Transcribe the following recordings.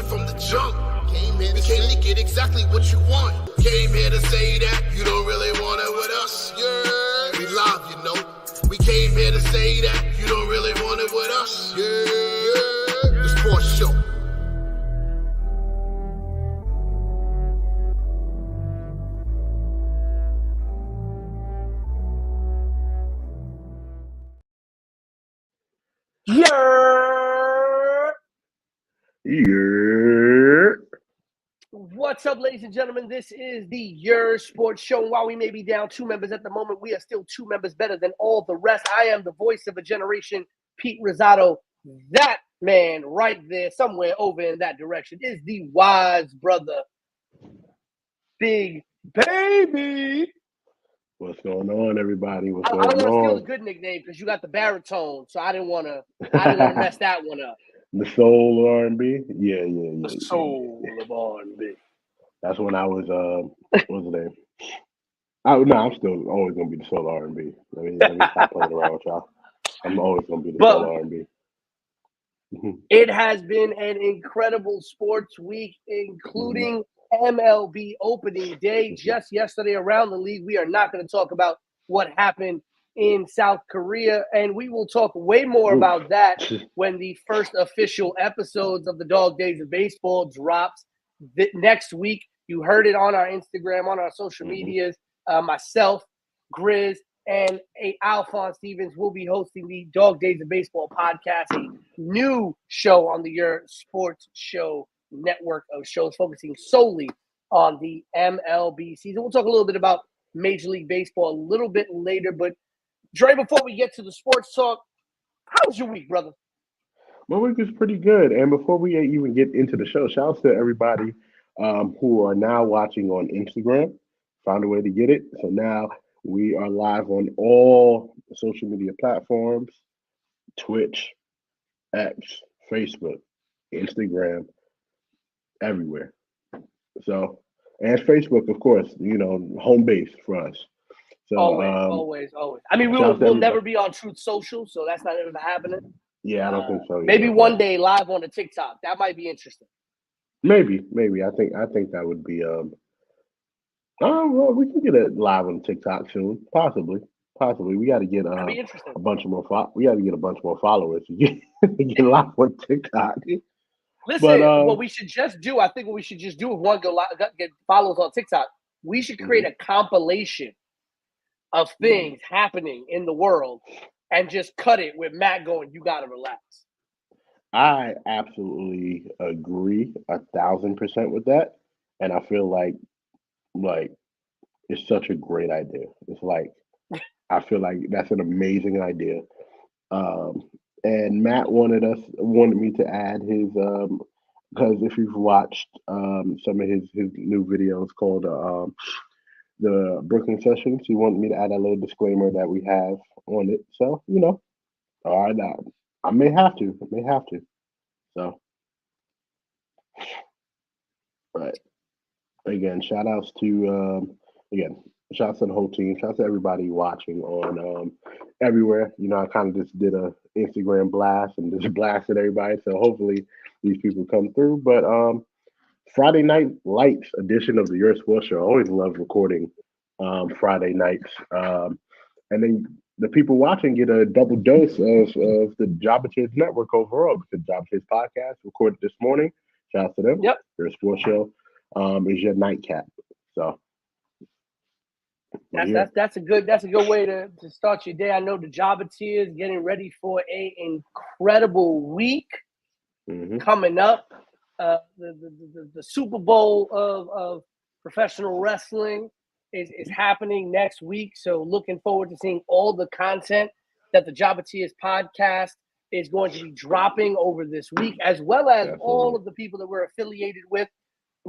it from the jump. We came to get exactly what you want. Came here to say that you don't really want it with us. Yeah, we live, you know. We came here to say that you don't really want it with us. Yeah, the sports show. Yerrr! Yerrr! What's up, ladies and gentlemen? This is the Yerrr Sports Show. And while we may be down 2 members at the moment, we are still 2 members better than all the rest. I am the voice of a generation, Pete Rosado. That man right there, somewhere over in that direction, is the wise brother, Big Baby. What's going on, everybody? What's I going don't want to steal on? the good nickname because you got the baritone, so I didn't want to mess that one up. The soul R&B? Yeah. The soul of R&B. That's when I was, what's the name? I'm still always going to be the soul R&B. Let me stop playing around with y'all. I'm always going to be the soul R&B. It has been an incredible sports week, including MLB opening day just yesterday around the league. We are not going to talk about what happened in South Korea, and we will talk way more about that when the first official episodes of the Dog Days of Baseball drops next week. You heard it on our Instagram, on our social medias. Myself, Grizz, and Alphonse Stevens will be hosting the Dog Days of Baseball podcast, a new show on the Yerrr Sports Show network of shows focusing solely on the MLB season. We'll talk a little bit about Major League Baseball a little bit later, but Dre, before we get to the sports talk, how was your week, brother? My week was pretty good. And before we even get into the show, shout out to everybody who are now watching on Instagram. Found a way to get it. So now we are live on all social media platforms, Twitch, X, Facebook, Instagram, everywhere. So, and Facebook, of course, home base for us. So, always. I mean, we'll never be on Truth Social, so that's not ever happening. Yeah, I don't think so. Maybe one day live on the TikTok. That might be interesting. Maybe. I think that would be. Well, we can get it live on TikTok soon. Possibly. We got to get a bunch more. We got to get a bunch more followers to get live on TikTok. Listen, what we should just do, I think what we should just do if one get followers on TikTok, we should create a compilation of things happening in the world and just cut it with Matt going, "You gotta relax." I absolutely agree 1,000% with that, and I feel like it's such a great idea. It's like I feel like that's an amazing idea. And Matt wanted me to add his because if you've watched some of his new videos called the Brooklyn Sessions, he wanted me to add a little disclaimer that we have on it. So all right, I may have to. So, right. Again, shout outs to the whole team. Shout out to everybody watching on everywhere. I kind of just did a Instagram blast and just blasted everybody. So hopefully these people come through. But Friday Night Lights edition of the Yerrr Sports Show. I always love recording Friday nights. And then the people watching get a double dose of the Jabba Cheers Network overall, because Jabba Cheers podcast recorded this morning. Shout out to them. Yep. Yerrr Sports Show is your nightcap. So that's a good way to start your day. I know the Jabba Cheers getting ready for a incredible week coming up. The Super Bowl of professional wrestling is happening next week. So looking forward to seeing all the content that the Jabba Cheers podcast is going to be dropping over this week, as well as all of the people that we're affiliated with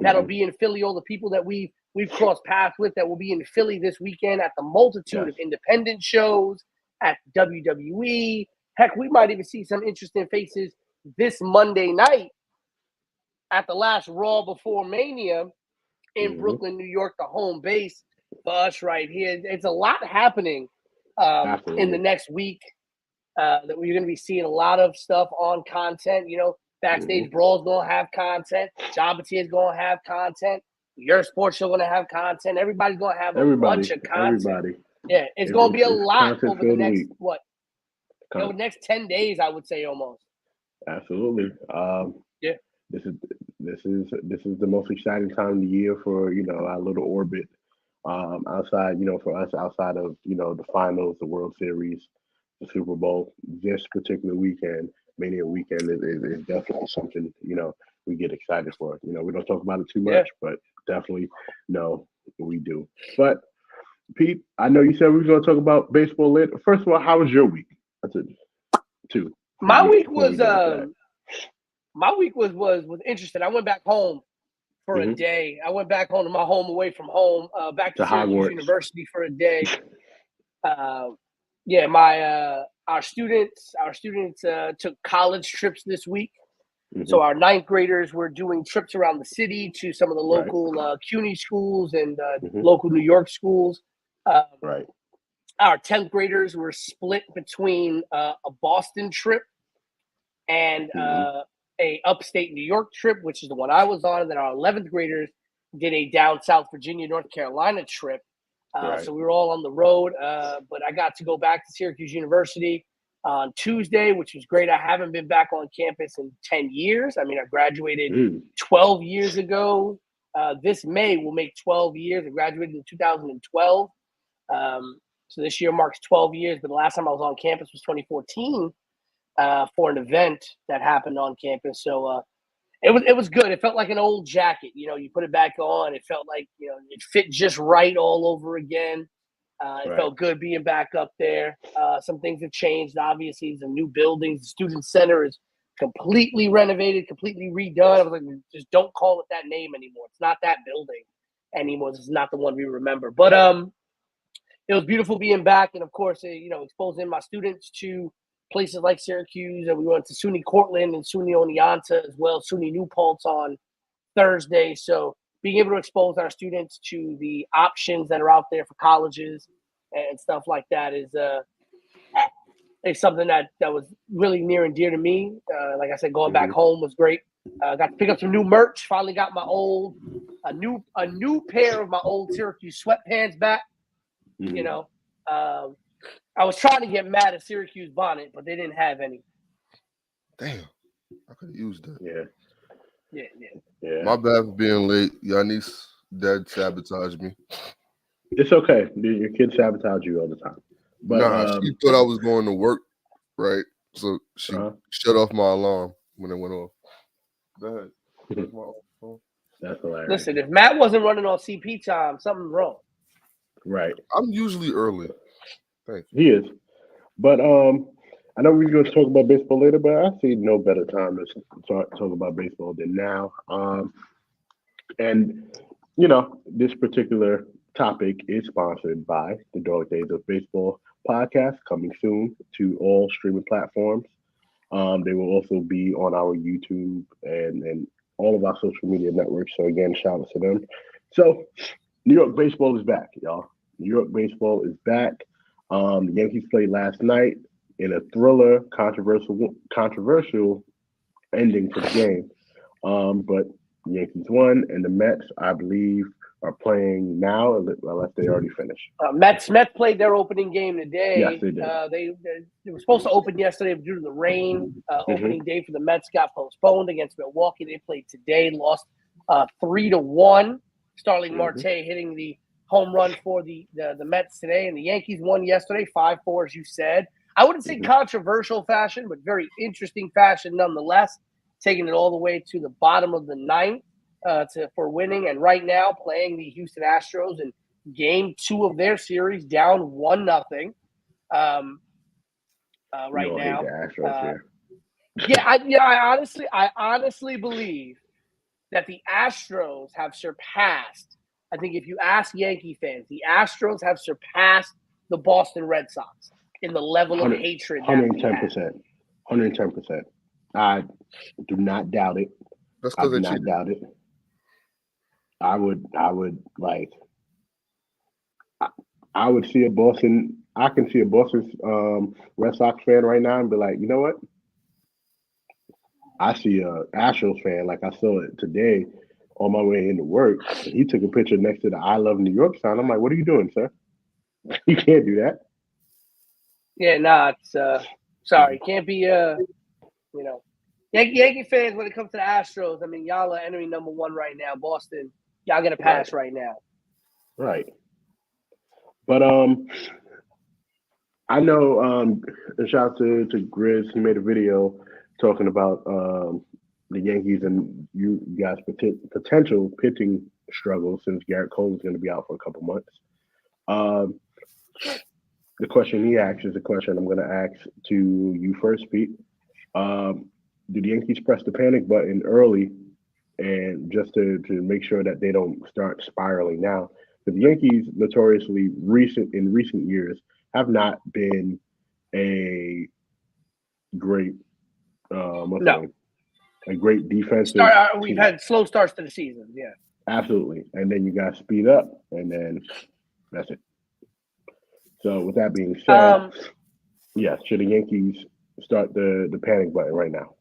that'll be in Philly, all the people that we've crossed paths with that will be in Philly this weekend at the multitude of independent shows, at WWE. Heck, we might even see some interesting faces this Monday night at the last Raw before Mania in Brooklyn, New York, the home base for us right here. It's a lot happening in the next week that we're going to be seeing a lot of stuff on content. Backstage Brawl's gonna have content. Jabatier's gonna have content. Yerrr Sports Show gonna have content. Everybody's gonna have a bunch of content. Yeah, it's gonna be a lot over the next next 10 days, I would say almost. Absolutely. Yeah. This is the most exciting time of the year for our little orbit. Outside, for us, outside of the finals, the World Series, the Super Bowl, this particular weekend, Mania weekend is definitely something we get excited for. We don't talk about it too much, but definitely we do. But Pete, I know you said we were going to talk about baseball later. First of all, how was your week? That's it. Two. My week was interesting. I went back home for a day. I went back home to my home away from home, back to Syracuse University for a day. Our students took college trips this week. So our ninth graders were doing trips around the city to some of the local CUNY schools and local New York schools. Our 10th graders were split between a Boston trip and a upstate New York trip, which is the one I was on. And then our 11th graders did a down South Virginia, North Carolina trip. So we were all on the road, but I got to go back to Syracuse University on Tuesday, which was great. I haven't been back on campus in 10 years. I mean, I graduated 12 years ago. This May will make 12 years. I graduated in 2012. So this year marks 12 years, but the last time I was on campus was 2014 for an event that happened on campus. So it was good. It felt like an old jacket. You put it back on. It felt like, it fit just right all over again. It felt good being back up there. Some things have changed. Obviously, some new buildings. The student center is completely renovated, completely redone. I was like, just don't call it that name anymore. It's not that building anymore. This is not the one we remember. But it was beautiful being back, and of course, exposing my students to places like Syracuse, and we went to SUNY Cortland and SUNY Oneonta as well, SUNY New Paltz on Thursday. So being able to expose our students to the options that are out there for colleges and stuff like that is something that was really near and dear to me. Like I said, going back home was great. Got to pick up some new merch. Finally got a new pair of my old Syracuse sweatpants back. I was trying to get mad at Syracuse bonnet, but they didn't have any. Damn, I could have used that. Yeah. My bad for being late. Yanni's dad sabotaged me. It's okay. Your kids sabotage you all the time. But she thought I was going to work, right? So she shut off my alarm when it went off. Go ahead. That's hilarious. Listen, if Matt wasn't running on CP time, something's wrong. Right. I'm usually early. Thank you. He is. But I know we're going to talk about baseball later, but I see no better time to talk about baseball than now. And, this particular topic is sponsored by the Dog Days of Baseball podcast, coming soon to all streaming platforms. They will also be on our YouTube and all of our social media networks. So, again, shout out to them. So, New York baseball is back, y'all. New York baseball is back. The Yankees played last night in a thriller, controversial ending to the game. But the Yankees won, and the Mets, I believe, are playing now, unless they already finished. Mets played their opening game today. Yes, they did. They were supposed to open yesterday, but due to the rain, opening day for the Mets got postponed against Milwaukee. They played today, lost 3-1. Starling Marte hitting the home run for the Mets today, and the Yankees won yesterday, 5-4, as you said. I wouldn't say controversial fashion, but very interesting fashion nonetheless, taking it all the way to the bottom of the ninth for winning, and right now playing the Houston Astros in Game 2 of their series, down 1-0. Right now, I honestly believe that the Astros have surpassed. I think if you ask Yankee fans, the Astros have surpassed the Boston Red Sox in the level of hatred. 110%. 110%. I do not doubt it. That's I because do not doubt it. I would see a Boston. I can see a Boston Red Sox fan right now and be like, you know what? I see a Astros fan, like I saw it today on my way into work. He took a picture next to the I Love New York sign. I'm like, what are you doing, sir? You can't do that. Yeah, nah, it's sorry. Can't be Yankee fans when it comes to the Astros. I mean, y'all are enemy number one right now. Boston, y'all gonna pass right now. Right. But I know shout out to Grizz. He made a video talking about the Yankees and you guys' potential pitching struggles since Garrett Cole is going to be out for a couple months. The question he asked is a question I'm going to ask to you first, Pete. Do the Yankees press the panic button early and just to make sure that they don't start spiraling now? Because the Yankees notoriously in recent years have not been a great a great defensive we've had slow starts to the season, yeah. Absolutely. And then you got to speed up, and then that's it. So with that being said, should the Yankees start the panic button right now?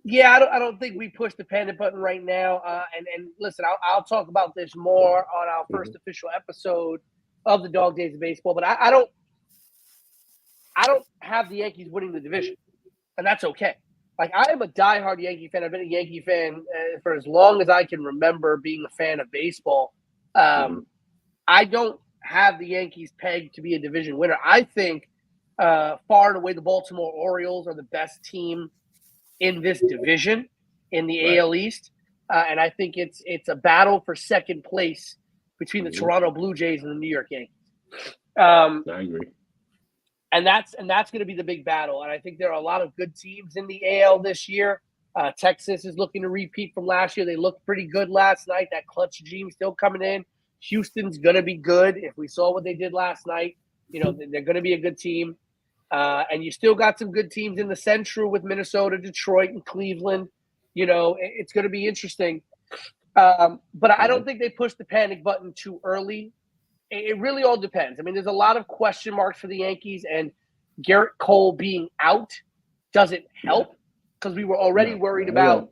Yeah, I don't think we push the panic button right now. And listen, I'll talk about this more on our first official episode of the Dog Days of Baseball. But I don't have the Yankees winning the division, and that's okay. Like, I am a diehard Yankee fan. I've been a Yankee fan for as long as I can remember being a fan of baseball. I don't have the Yankees pegged to be a division winner. I think far and away the Baltimore Orioles are the best team in this division in the AL East. And I think it's a battle for second place between the Toronto Blue Jays and the New York Yankees. I agree. And that's going to be the big battle. And I think there are a lot of good teams in the AL this year. Texas is looking to repeat from last year. They looked pretty good last night. That clutch gene still coming in. Houston's going to be good. If we saw what they did last night, they're going to be a good team. And you still got some good teams in the Central with Minnesota, Detroit, and Cleveland. It's going to be interesting. But I don't think they push the panic button too early. It really all depends. I mean, there's a lot of question marks for the Yankees, and Garrett Cole being out doesn't help because we were already worried about.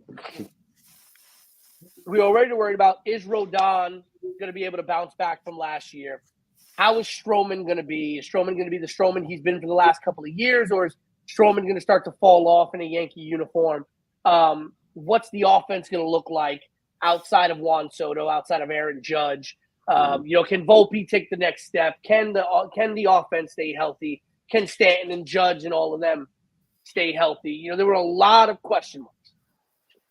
We were already worried about, is Rodon going to be able to bounce back from last year? How is Stroman going to be? Is Stroman going to be the Stroman he's been for the last couple of years, or is Stroman going to start to fall off in a Yankee uniform? What's the offense going to look like outside of Juan Soto, outside of Aaron Judge? Can Volpe take the next step? Can the offense stay healthy? Can Stanton and Judge and all of them stay healthy? There were a lot of question marks.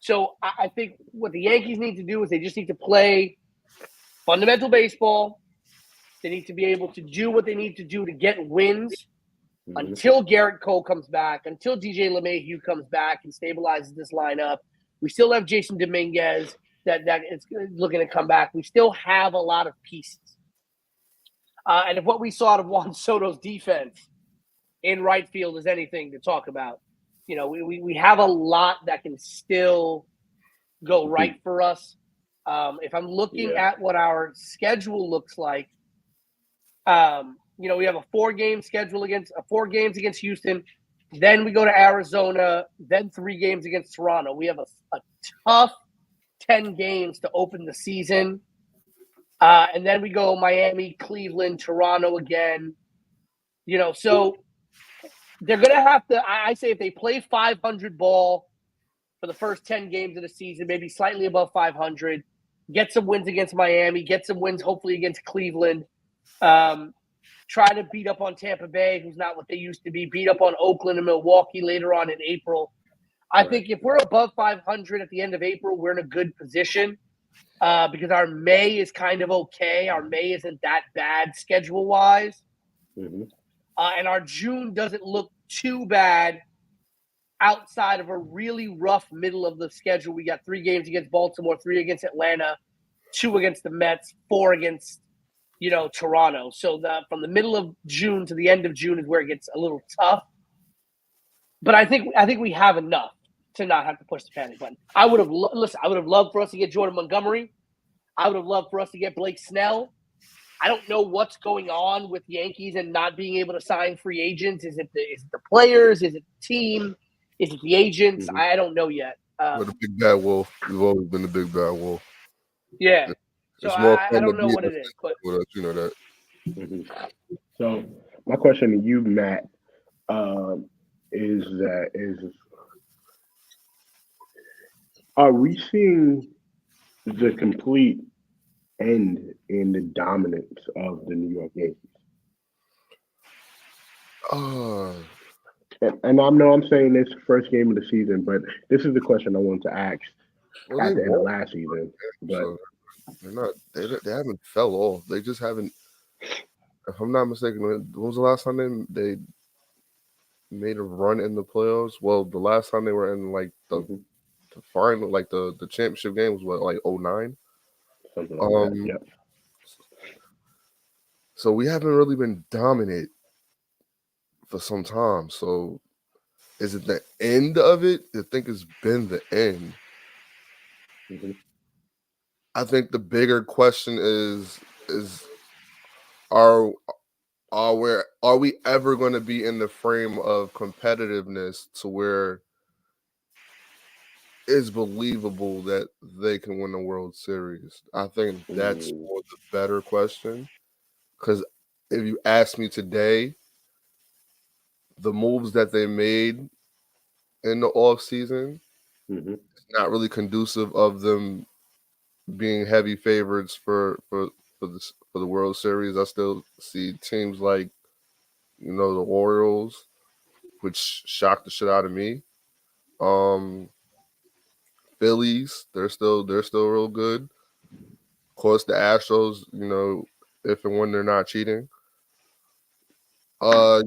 So I think what the Yankees need to do is they just need to play fundamental baseball. They need to be able to do what they need to do to get wins until Garrett Cole comes back, until DJ LeMahieu comes back and stabilizes this lineup. We still have Jason Dominguez that is looking to come back. We still have a lot of pieces. And if what we saw out of Juan Soto's defense in right field is anything to talk about, we have a lot that can still go right for us. If I'm looking at what our schedule looks like, we have a 4-game schedule against 4 games against Houston. Then we go to Arizona, then 3 games against Toronto. We have a tough 10 games to open the season. And then we go Miami, Cleveland, Toronto again. So they're going to have to, I say if they play 500 ball for the first 10 games of the season, maybe slightly above 500, get some wins against Miami, get some wins hopefully against Cleveland, try to beat up on Tampa Bay, who's not what they used to be, beat up on Oakland and Milwaukee later on in April. I think if we're above 500 at the end of April, we're in a good position because our May is kind of okay. Our May isn't that bad schedule-wise. And our June doesn't look too bad outside of a really rough middle of the schedule. We got 3 games against Baltimore, 3 against Atlanta, 2 against the Mets, 4 against Toronto. So from the middle of June to the end of June is where it gets a little tough. But I think we have enough to not have to push the panic button. I would have loved for us to get Jordan Montgomery. I would have loved for us to get Blake Snell. I don't know what's going on with Yankees and not being able to sign free agents. Is it the players? Is it the team? Is it the agents? I don't know yet. We're the big bad wolf. We've always been the big bad wolf. Yeah. It's So more I fun to don't know be what it is, but with us, you know that. So my question to you, Matt, is are we seeing the complete end in the dominance of the New York Yankees? And I know I'm saying this first game of the season, but this is the question I wanted to ask at the end of last season. But so they're not. They haven't fell off. They just haven't. If I'm not mistaken, when was the last time they made a run in the playoffs? Well, the last time they were in like the final, like the championship game was what, like 09? Something like that. Yep. So we haven't really been dominant for some time. So is it the end of it? I think it's been the end. I think the bigger question is are we ever going to be in the frame of competitiveness to where it's believable that they can win the World Series? I think that's more the better question. Because if you ask me today, the moves that they made in the offseason, it's not really conducive of them being heavy favorites for the World Series. I still see teams like, the Orioles, which shocked the shit out of me. Phillies, they're still real good. Of course, the Astros, if and when they're not cheating. I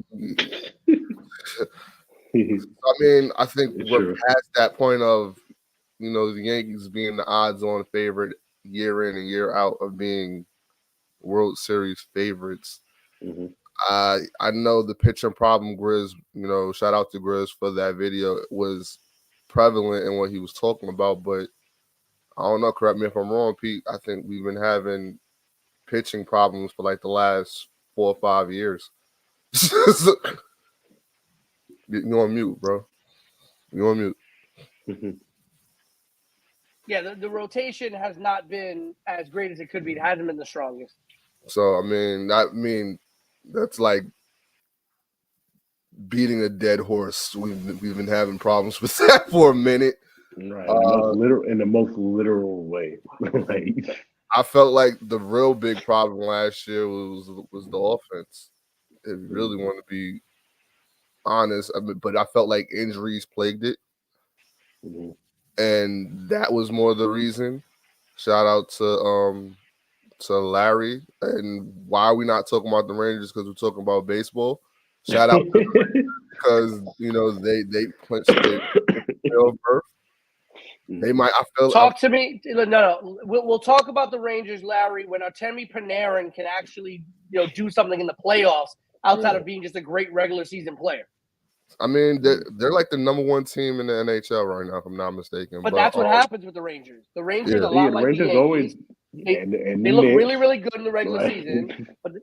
mean, I think we're past that point of, the Yankees being the odds-on favorite year in and year out of being World Series favorites. I know the pitching problem, Grizz, shout out to Grizz for that video, was prevalent in what he was talking about, but I don't know, correct me if I'm wrong, Pete. I think we've been having pitching problems for like the last 4 or 5 years. You on mute, bro. You on mute. Yeah, the rotation has not been as great as it could be. It hasn't been the strongest. So that's like beating a dead horse. We've been having problems with that for a minute. Right, in the most literal way. I felt like the real big problem last year was the offense. If you really want to be honest, but I felt like injuries plagued it, and that was more the reason. Shout out to Larry. And why are we not talking about the Rangers? Because we're talking about baseball. Shout out to the Rangers because they clinched the berth. They might. I feel. Talk to me. No. We'll talk about the Rangers, Larry, when Artemi Panarin can actually do something in the playoffs outside of being just a great regular season player. I mean, they're like the number one team in the NHL right now, if I'm not mistaken. But that's what happens with the Rangers. The Rangers are a lot like Rangers the Yankees. They look really, really good in the regular season. But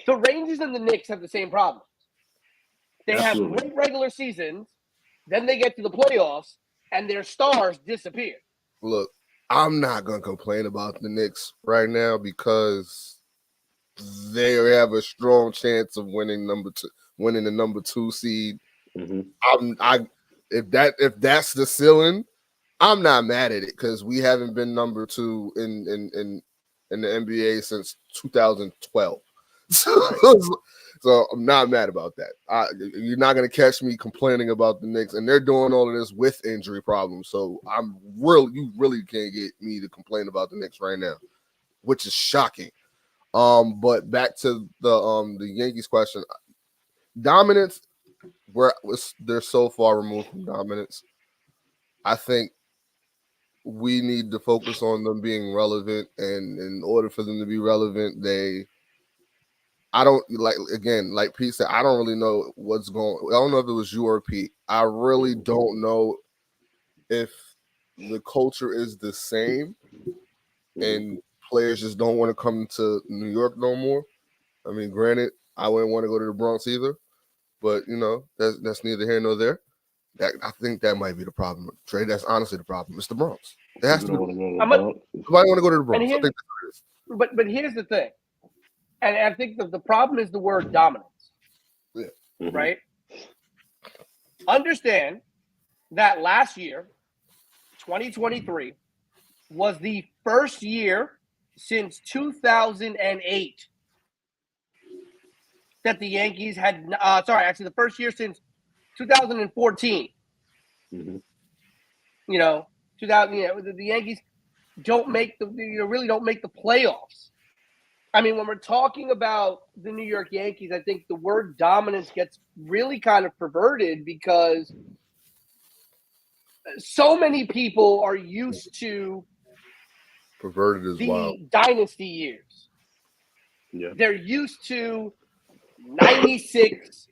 the Rangers and the Knicks have the same problem. They have great regular seasons, then they get to the playoffs, and their stars disappear. Look, I'm not going to complain about the Knicks right now because they have a strong chance of winning the number 2 seed. If that's the ceiling, I'm not mad at it because we haven't been number 2 in the NBA since 2012. So I'm not mad about that. You're not going to catch me complaining about the Knicks, and they're doing all of this with injury problems. So you really can't get me to complain about the Knicks right now, which is shocking. But back to the Yankees question. Dominance, they're so far removed from dominance. I think we need to focus on them being relevant, and in order for them to be relevant, like Pete said, I don't really know what's going on. I don't know if it was you or Pete. I really don't know if the culture is the same and players just don't want to come to New York no more. I mean, granted, I wouldn't want to go to the Bronx either, but that's neither here nor there. I think that might be the problem. Trey, that's honestly the problem. It's the Bronx. It has to be. Nobody Nobody want to go to the Bronx. I think that's what it is. But here's the thing, and I think the problem is the word dominance. Yeah. Mm-hmm. Right? Understand that last year, 2023, was the first year since 2008 that the Yankees had the first year since 2014. Mm-hmm. The Yankees really don't make the playoffs. I mean, when we're talking about the New York Yankees, I think the word dominance gets really kind of perverted because so many people are used to perverted as well. Dynasty years. Yeah. They're used to 96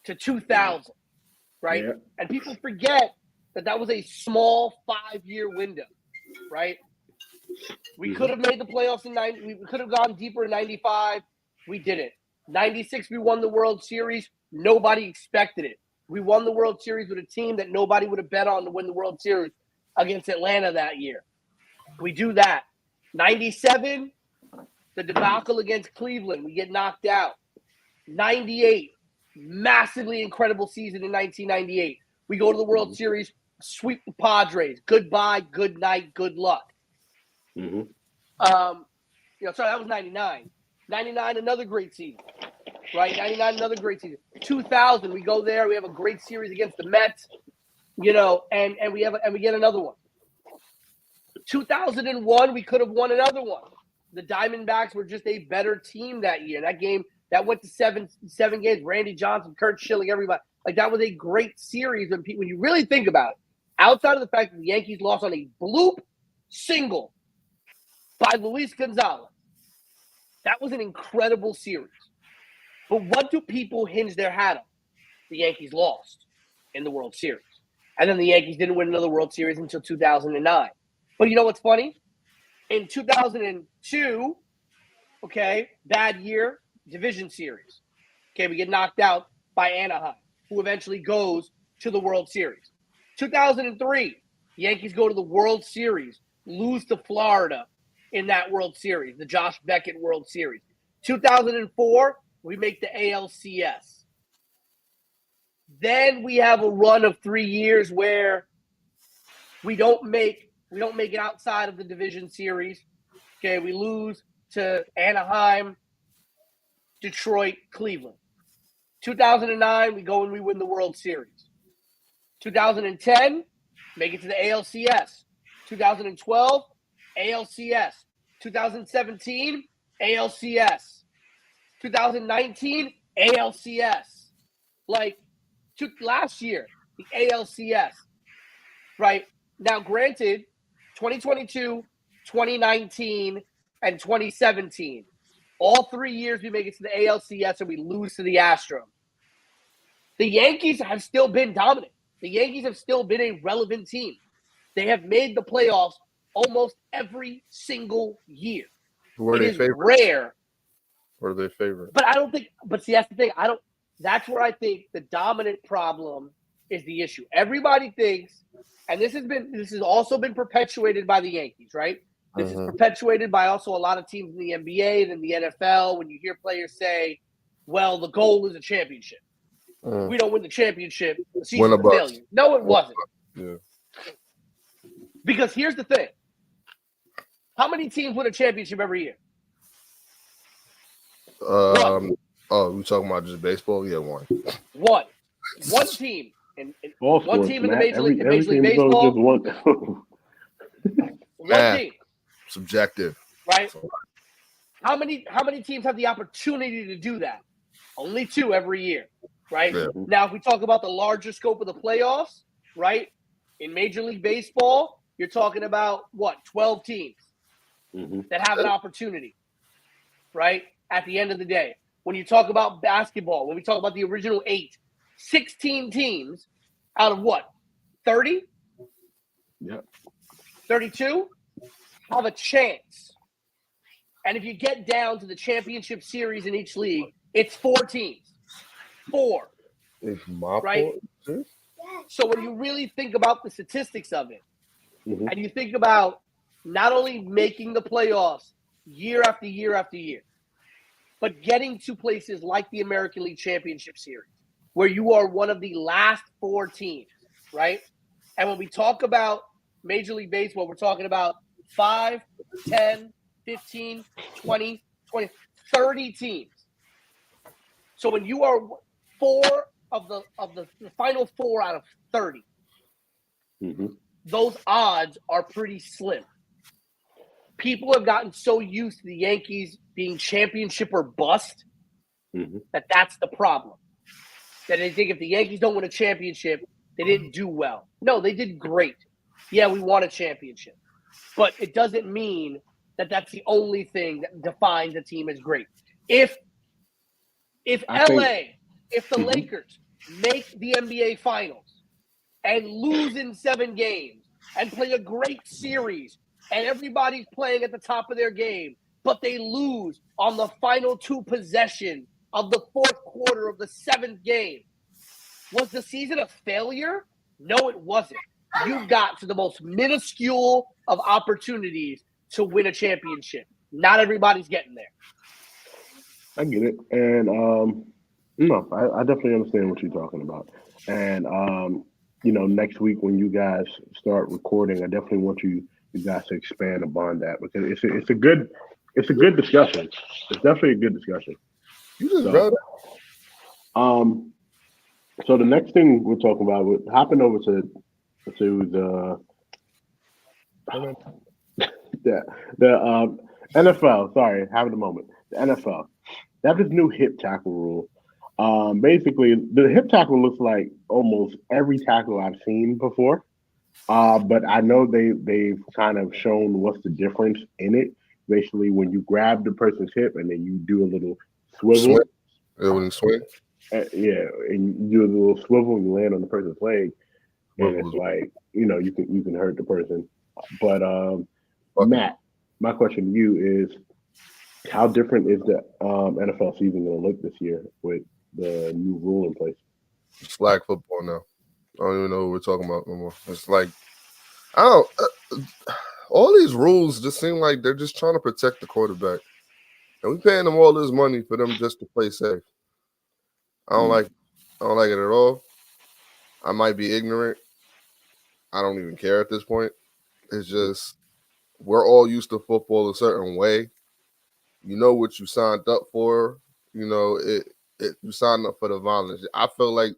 to 2000, right? Yeah. And people forget that was a small 5-year window, right? We could have made the playoffs in 90. We could have gone deeper in 95. We didn't. 96, we won the World Series. Nobody expected it. We won the World Series with a team that nobody would have bet on to win the World Series against Atlanta that year. We do that. 97, the debacle against Cleveland. We get knocked out. 98, massively incredible season in 1998. We go to the World Series, sweep the Padres. Goodbye, good night, good luck. Mm-hmm. That was 99. 99, another great season, right? 99, another great season. 2000, we go there. We have a great series against the Mets, and we get another one. 2001, we could have won another one. The Diamondbacks were just a better team that year. That game that went to seven games. Randy Johnson, Kurt Schilling, everybody. Like, that was a great series when you really think about it. Outside of the fact that the Yankees lost on a bloop single by Luis Gonzalez. That was an incredible series. But what do people hinge their hat on? The Yankees lost in the World Series. And then the Yankees didn't win another World Series until 2009. But you know what's funny? In 2002, bad year, division series. We get knocked out by Anaheim, who eventually goes to the World Series. 2003, the Yankees go to the World Series, lose to Florida in that World Series, the Josh Beckett World Series. 2004, we make the ALCS. Then we have a run of 3 years where we don't make it outside of the division series. We lose to Anaheim, Detroit, Cleveland. 2009, we go and we win the World Series. 2010, make it to the ALCS. 2012, ALCS. 2017, ALCS. 2019, ALCS. Last year, the ALCS. Right? Now, granted, 2022, 2019, and 2017. All 3 years we make it to the ALCS and we lose to the Astros. The Yankees have still been dominant. The Yankees have still been a relevant team. They have made the playoffs almost every single year. Were they favorites? Rare. Were they favorites? But I don't think – but see, that's the thing. That's where I think the dominant problem is the issue. Everybody thinks – and this has also been perpetuated by the Yankees, right? This is perpetuated by also a lot of teams in the NBA and in the NFL when you hear players say, well, the goal is a championship. We don't win the championship. The season's a failure. No, it wasn't. Yeah. Because here's the thing. How many teams win a championship every year? We talking about just baseball? Yeah, one. One team. And one sports, team in the Major League team Baseball. One team. Subjective. Right? How many teams have the opportunity to do that? Only 2 every year. Right? Yeah. Now, if we talk about the larger scope of the playoffs, right? In Major League Baseball, you're talking about, 12 teams that have an opportunity, right? At the end of the day. When you talk about basketball, when we talk about the original 8, 16 teams out of 30? Yep. 32 have a chance. And if you get down to the championship series in each league, it's 4 teams. 4. It's my right? fault. So when you really think about the statistics of it, and you think about not only making the playoffs year after year after year, but getting to places like the American League Championship Series, where you are one of the last 4 teams, right? And when we talk about Major League Baseball, we're talking about 5, 10, 15, 20, 30 teams. So when you are 4 of the final 4 out of 30, those odds are pretty slim. People have gotten so used to the Yankees being championship or bust that that's the problem. That they think if the Yankees don't win a championship, they didn't do well. No, they did great. Yeah, we won a championship. But it doesn't mean that that's the only thing that defines a team as great. If the Lakers make the NBA Finals and lose in 7 games and play a great series and everybody's playing at the top of their game, but they lose on the final 2 possessions of the 4th quarter of the 7th game, was the season a failure? No, it wasn't. You got to the most minuscule of opportunities to win a championship. Not everybody's getting there. I get it. And no, I definitely understand what you're talking about. And next week when you guys start recording, I definitely want you guys to expand upon that, because it's a good discussion. It's definitely a good discussion. You just got it. So the next thing we're talking about, we're hopping over to the NFL. Sorry, having a moment. The NFL. They have this new hip tackle rule. Basically, the hip tackle looks like almost every tackle I've seen before. But I know they've kind of shown what's the difference in it. Basically, when you grab the person's hip and then you do a little swivel. When you swing? And you do a little swivel and you land on the person's leg. And it's like, you can hurt the person. But Matt, my question to you is, how different is the NFL season going to look this year with the new rule in place? It's flag football now. I don't even know what we're talking about no more. It's like, all these rules just seem like they're just trying to protect the quarterback. And we're paying them all this money for them just to play safe. I don't like it at all. I might be ignorant. I don't even care at this point. It's just, we're all used to football a certain way. You know what you signed up for. You signed up for the violence. I feel like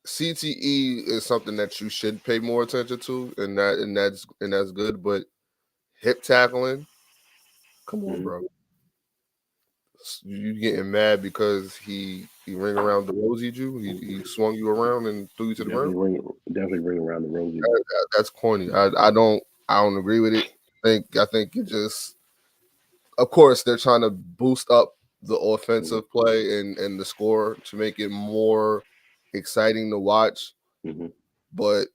CTE is something that you should pay more attention to, and that's good. But hip tackling, come on, bro. You getting mad because he ring around the rosied you? He swung you around and threw you to the ground? Definitely ring around the rosy. That's corny. I don't agree with it. I think it just, of course, they're trying to boost up the offensive play and the score to make it more exciting to watch. But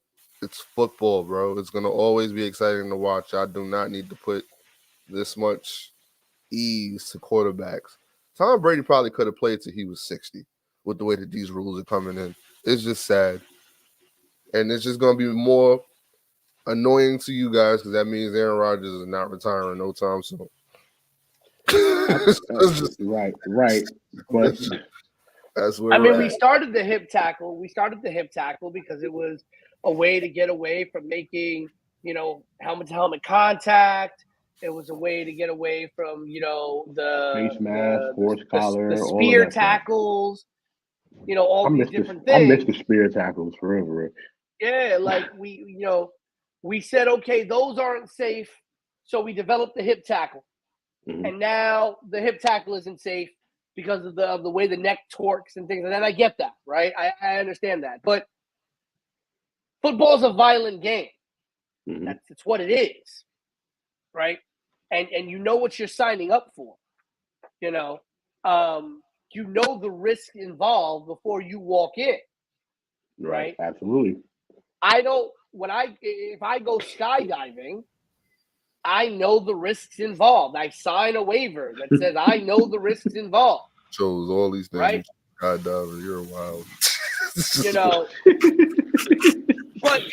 it's football, bro. It's gonna always be exciting to watch. I do not need to put this much ease to quarterbacks. Tom Brady probably could have played till he was 60 with the way that these rules are coming in. It's just sad. And it's just going to be more annoying to you guys because that means Aaron Rodgers is not retiring no time soon. Right. But that's where we started the hip tackle. We started the hip tackle because it was a way to get away from making, helmet-to-helmet contact. It was a way to get away from, the face mask, horse collar, the spear tackles, all these different things. I miss the spear tackles forever. Yeah, like we said, okay, those aren't safe, so we developed the hip tackle, and now the hip tackle isn't safe because of the way the neck torques and things like that. I get that, right? I understand that, but football's a violent game. That's what it is, right? And you know what you're signing up for. You know the risk involved before you walk in. Right? Absolutely. If I go skydiving, I know the risks involved. I sign a waiver that says I know the risks involved. Shows all these things. Right? Skydiving, you're wild. You know, but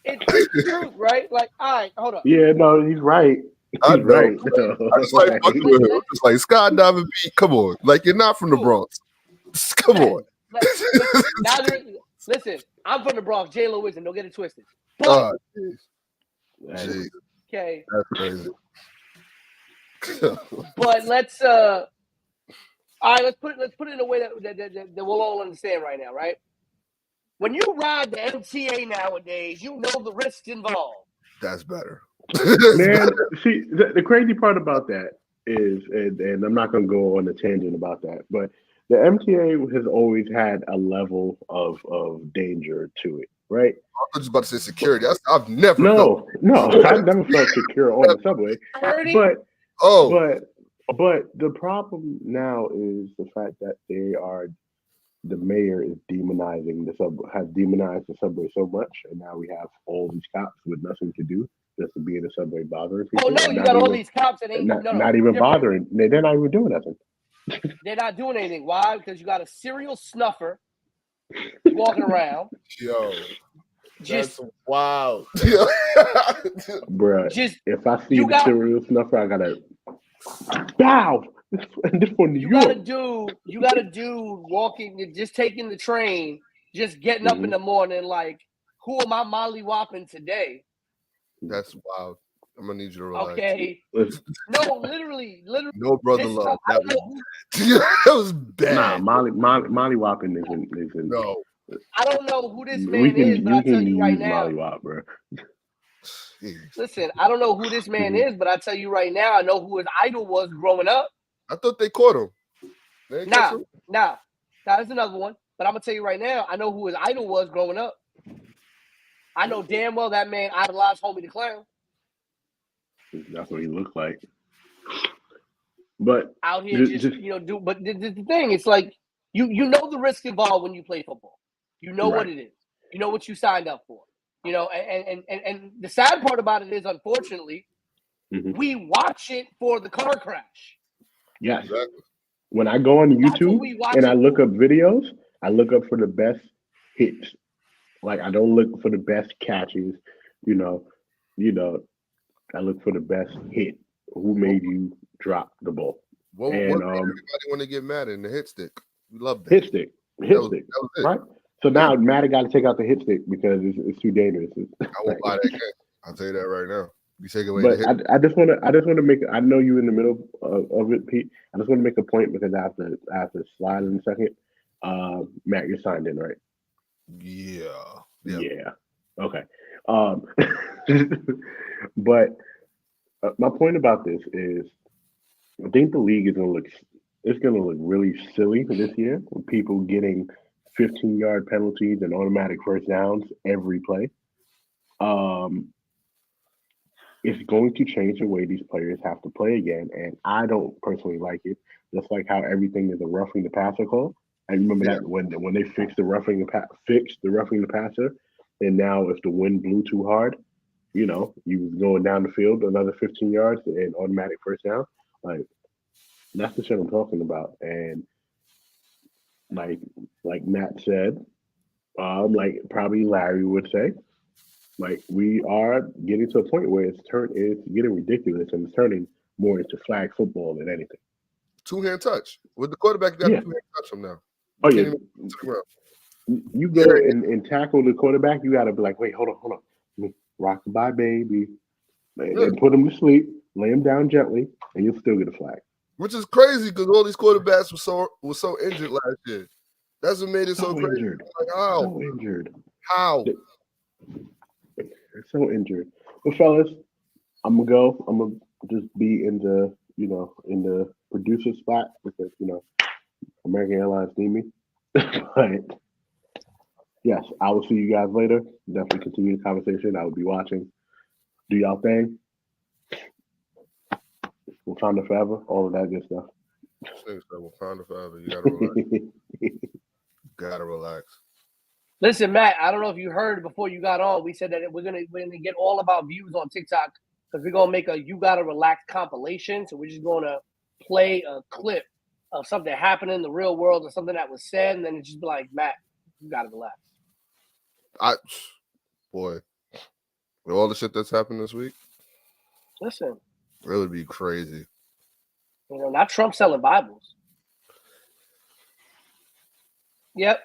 it's the truth, right? Like, all right, hold up. Yeah, no, he's right. I He's know. right. I just like fucking with him. I'm just like skydiving beat. Come on, like you're not from the Bronx. Come on. Listen, I'm from the Bronx. J-Lo isn't. Don't get it twisted. But, okay, that's crazy. but let's all right. Let's put it in a way that we'll all understand right now, right? When you ride the MTA nowadays, you know the risks involved. That's better. Man, see, the crazy part about that is, and I'm not going to go on a tangent about that, but the MTA has always had a level of danger to it, right? I was just about to say security. I've never No, I've never felt secure on the subway. But the problem now is the fact that the mayor is demonizing the subway, has demonized the subway so much, and now we have all these cops with nothing to do just to be in the subway bothering people. Oh no, you got all these cops that ain't not even bothering. They're not even doing nothing. They're not doing anything. Why? Because you got a serial snuffer walking around. Yo, just wow. Bruh, if I see the serial snuffer, I gotta bow. This for New York. You got a dude walking, just taking the train, just getting up in the morning like, who am I mollywopping today? That's wild. I'm gonna need you to relax. Okay. No, literally. No brother love. That was bad. Nah, mollywopping isn't. No. I don't know who this man is, but I tell you right now. Mollywop, bro. Listen, I don't know who this man is, but I tell you right now, I know who his idol was growing up. I thought they caught him. Nah, that's another one. But I'm gonna tell you right now, I know who his idol was growing up. I know damn well that man idolized Homie the Clown. That's what he looked like. But out here, But the thing, it's like you know the risk involved when you play football. You know what it is. You know what you signed up for. You know, and the sad part about it is, unfortunately, we watch it for the car crash. Yes. Exactly. When I go on YouTube and I look up videos, I look up for the best hits. Like, I don't look for the best catches. You know, I look for the best hit. Who made you drop the ball? What made everybody want to get mad in the hit stick? We love that. Hit stick. That was it. Right? So now Matt got to take out the hit stick because it's too dangerous. I won't buy that game. I'll tell you that right now. You take away but the hit. I just want to make. I know you in the middle of it, Pete. I just want to make a point because I have to slide in a second. Matt, you're signed in, right? Yeah. Okay. But my point about this is, I think the league is going to look really silly this year with people getting 15-yard penalties and automatic first downs every play. It's going to change the way these players have to play again, and I don't personally like it. Just like how everything is a roughing the passer call. I remember that when they fixed the roughing the passer, and now if the wind blew too hard, you was going down the field another 15 yards and automatic first down. Like, that's the shit I'm talking about. And like Matt said, like probably Larry would say, like, we are getting to a point where it's getting ridiculous and it's turning more into flag football than anything. Two-hand touch. With the quarterback, you got a two-hand touch from now. Oh, yeah. You go and tackle the quarterback, you got to be like, wait, hold on. Rock-a-bye, baby. And put him to sleep, lay him down gently, and you'll still get a flag. Which is crazy because all these quarterbacks were so injured last year. That's what made it so crazy. Injured. Like, how? So injured. How? They're so injured. Well, fellas, I'm gonna go. I'm gonna just be in the producer spot because American Airlines need me. But yes, I will see you guys later. Definitely continue the conversation. I will be watching. Do y'all thing. Wakanda forever. All of that good stuff. Wakanda forever. You gotta relax. Listen, Matt, I don't know if you heard before you got on. We said that we're gonna get all of our views on TikTok because we're gonna make a "You Gotta Relax" compilation. So we're just gonna play a clip of something happening in the real world or something that was said, and then it's just be like, Matt, you gotta relax. Boy, with all the shit that's happened this week, listen, it would be crazy. Not Trump selling Bibles. Yep.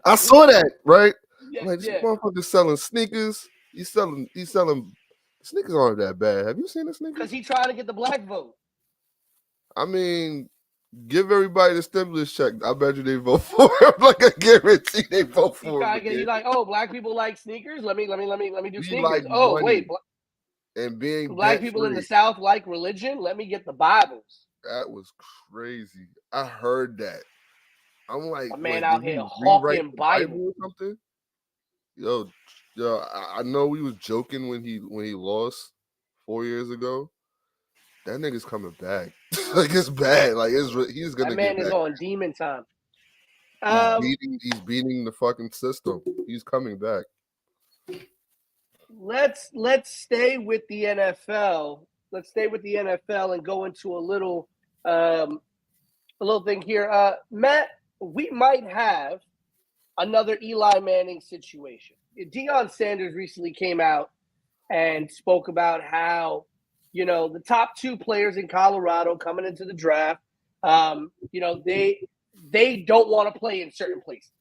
I saw that, right? Yeah, Like, this motherfucker's selling sneakers. He's selling sneakers aren't that bad. Have you seen the sneakers? Because he's trying to get the black vote. I mean, give everybody the stimulus check. I bet you they vote for him. Like, I guarantee they vote for him. He's like, oh, black people like sneakers. Let me do sneakers. Like wait, and being black people in the South like religion. Let me get the Bibles. That was crazy. I heard that. I'm like, a man out here hawking Bible or something. Yo, I know we was joking when he lost 4 years ago. That nigga's coming back. Like, it's bad. Like, he's gonna. That man get is back. on demon time. He's beating the fucking system. He's coming back. Let's stay with the NFL. Let's stay with the NFL and go into a little thing here. Matt, we might have another Eli Manning situation. Deion Sanders recently came out and spoke about how, the top two players in Colorado coming into the draft, they don't want to play in certain places.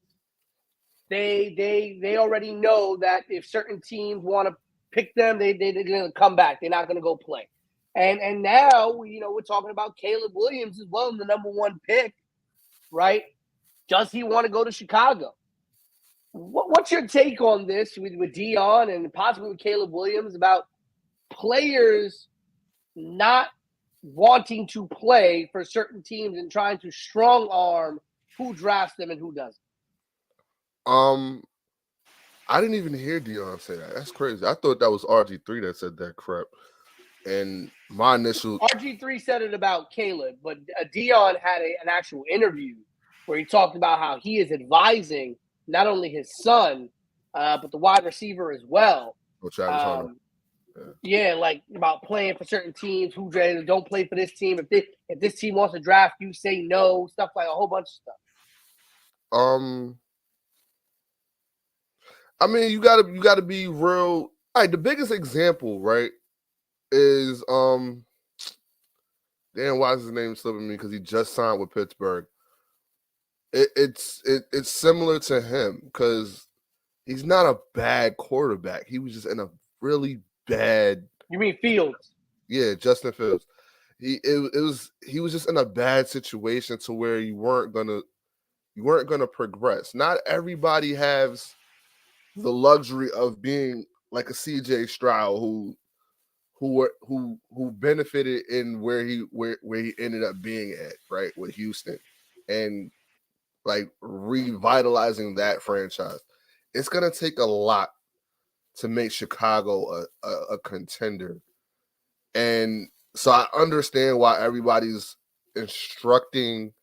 They already know that if certain teams want to pick them, they're going to come back. They're not going to go play. And now, we're talking about Caleb Williams as well, the number one pick, right? Does he want to go to Chicago? What's your take on this with Deion and possibly with Caleb Williams about players not wanting to play for certain teams and trying to strong arm who drafts them and who doesn't? I didn't even hear Deion say that. That's crazy. I thought that was RG3 that said that crap. And my initial RG3 said it about Caleb, but Deion had an actual interview where he talked about how he is advising not only his son, but the wide receiver as well. Travis Hunter. Yeah, like about playing for certain teams who don't play for this team. If this team wants to draft you, say no. Stuff like a whole bunch of stuff. I mean, you gotta be real. All right, the biggest example, right, is damn, why is his name slipping me? Because he just signed with Pittsburgh. It's similar to him because he's not a bad quarterback. He was just in a really bad. You mean Fields? Yeah, Justin Fields. He was just in a bad situation to where you weren't gonna progress. Not everybody has the luxury of being like a CJ Stroud who benefited in where he ended up being at, right, with Houston, and like revitalizing that franchise. It's gonna take a lot to make Chicago a contender. And so I understand why everybody's instructing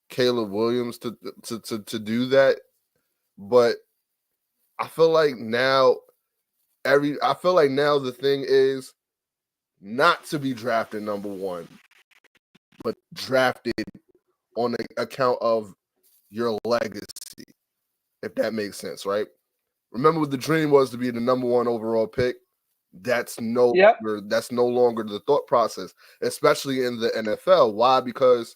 Caleb Williams to do that. But I feel like now the thing is not to be drafted number one, but drafted on the account of your legacy, if that makes sense, right? Remember what the dream was, to be the number one overall pick. That's no longer the thought process, especially in the NFL. Why? Because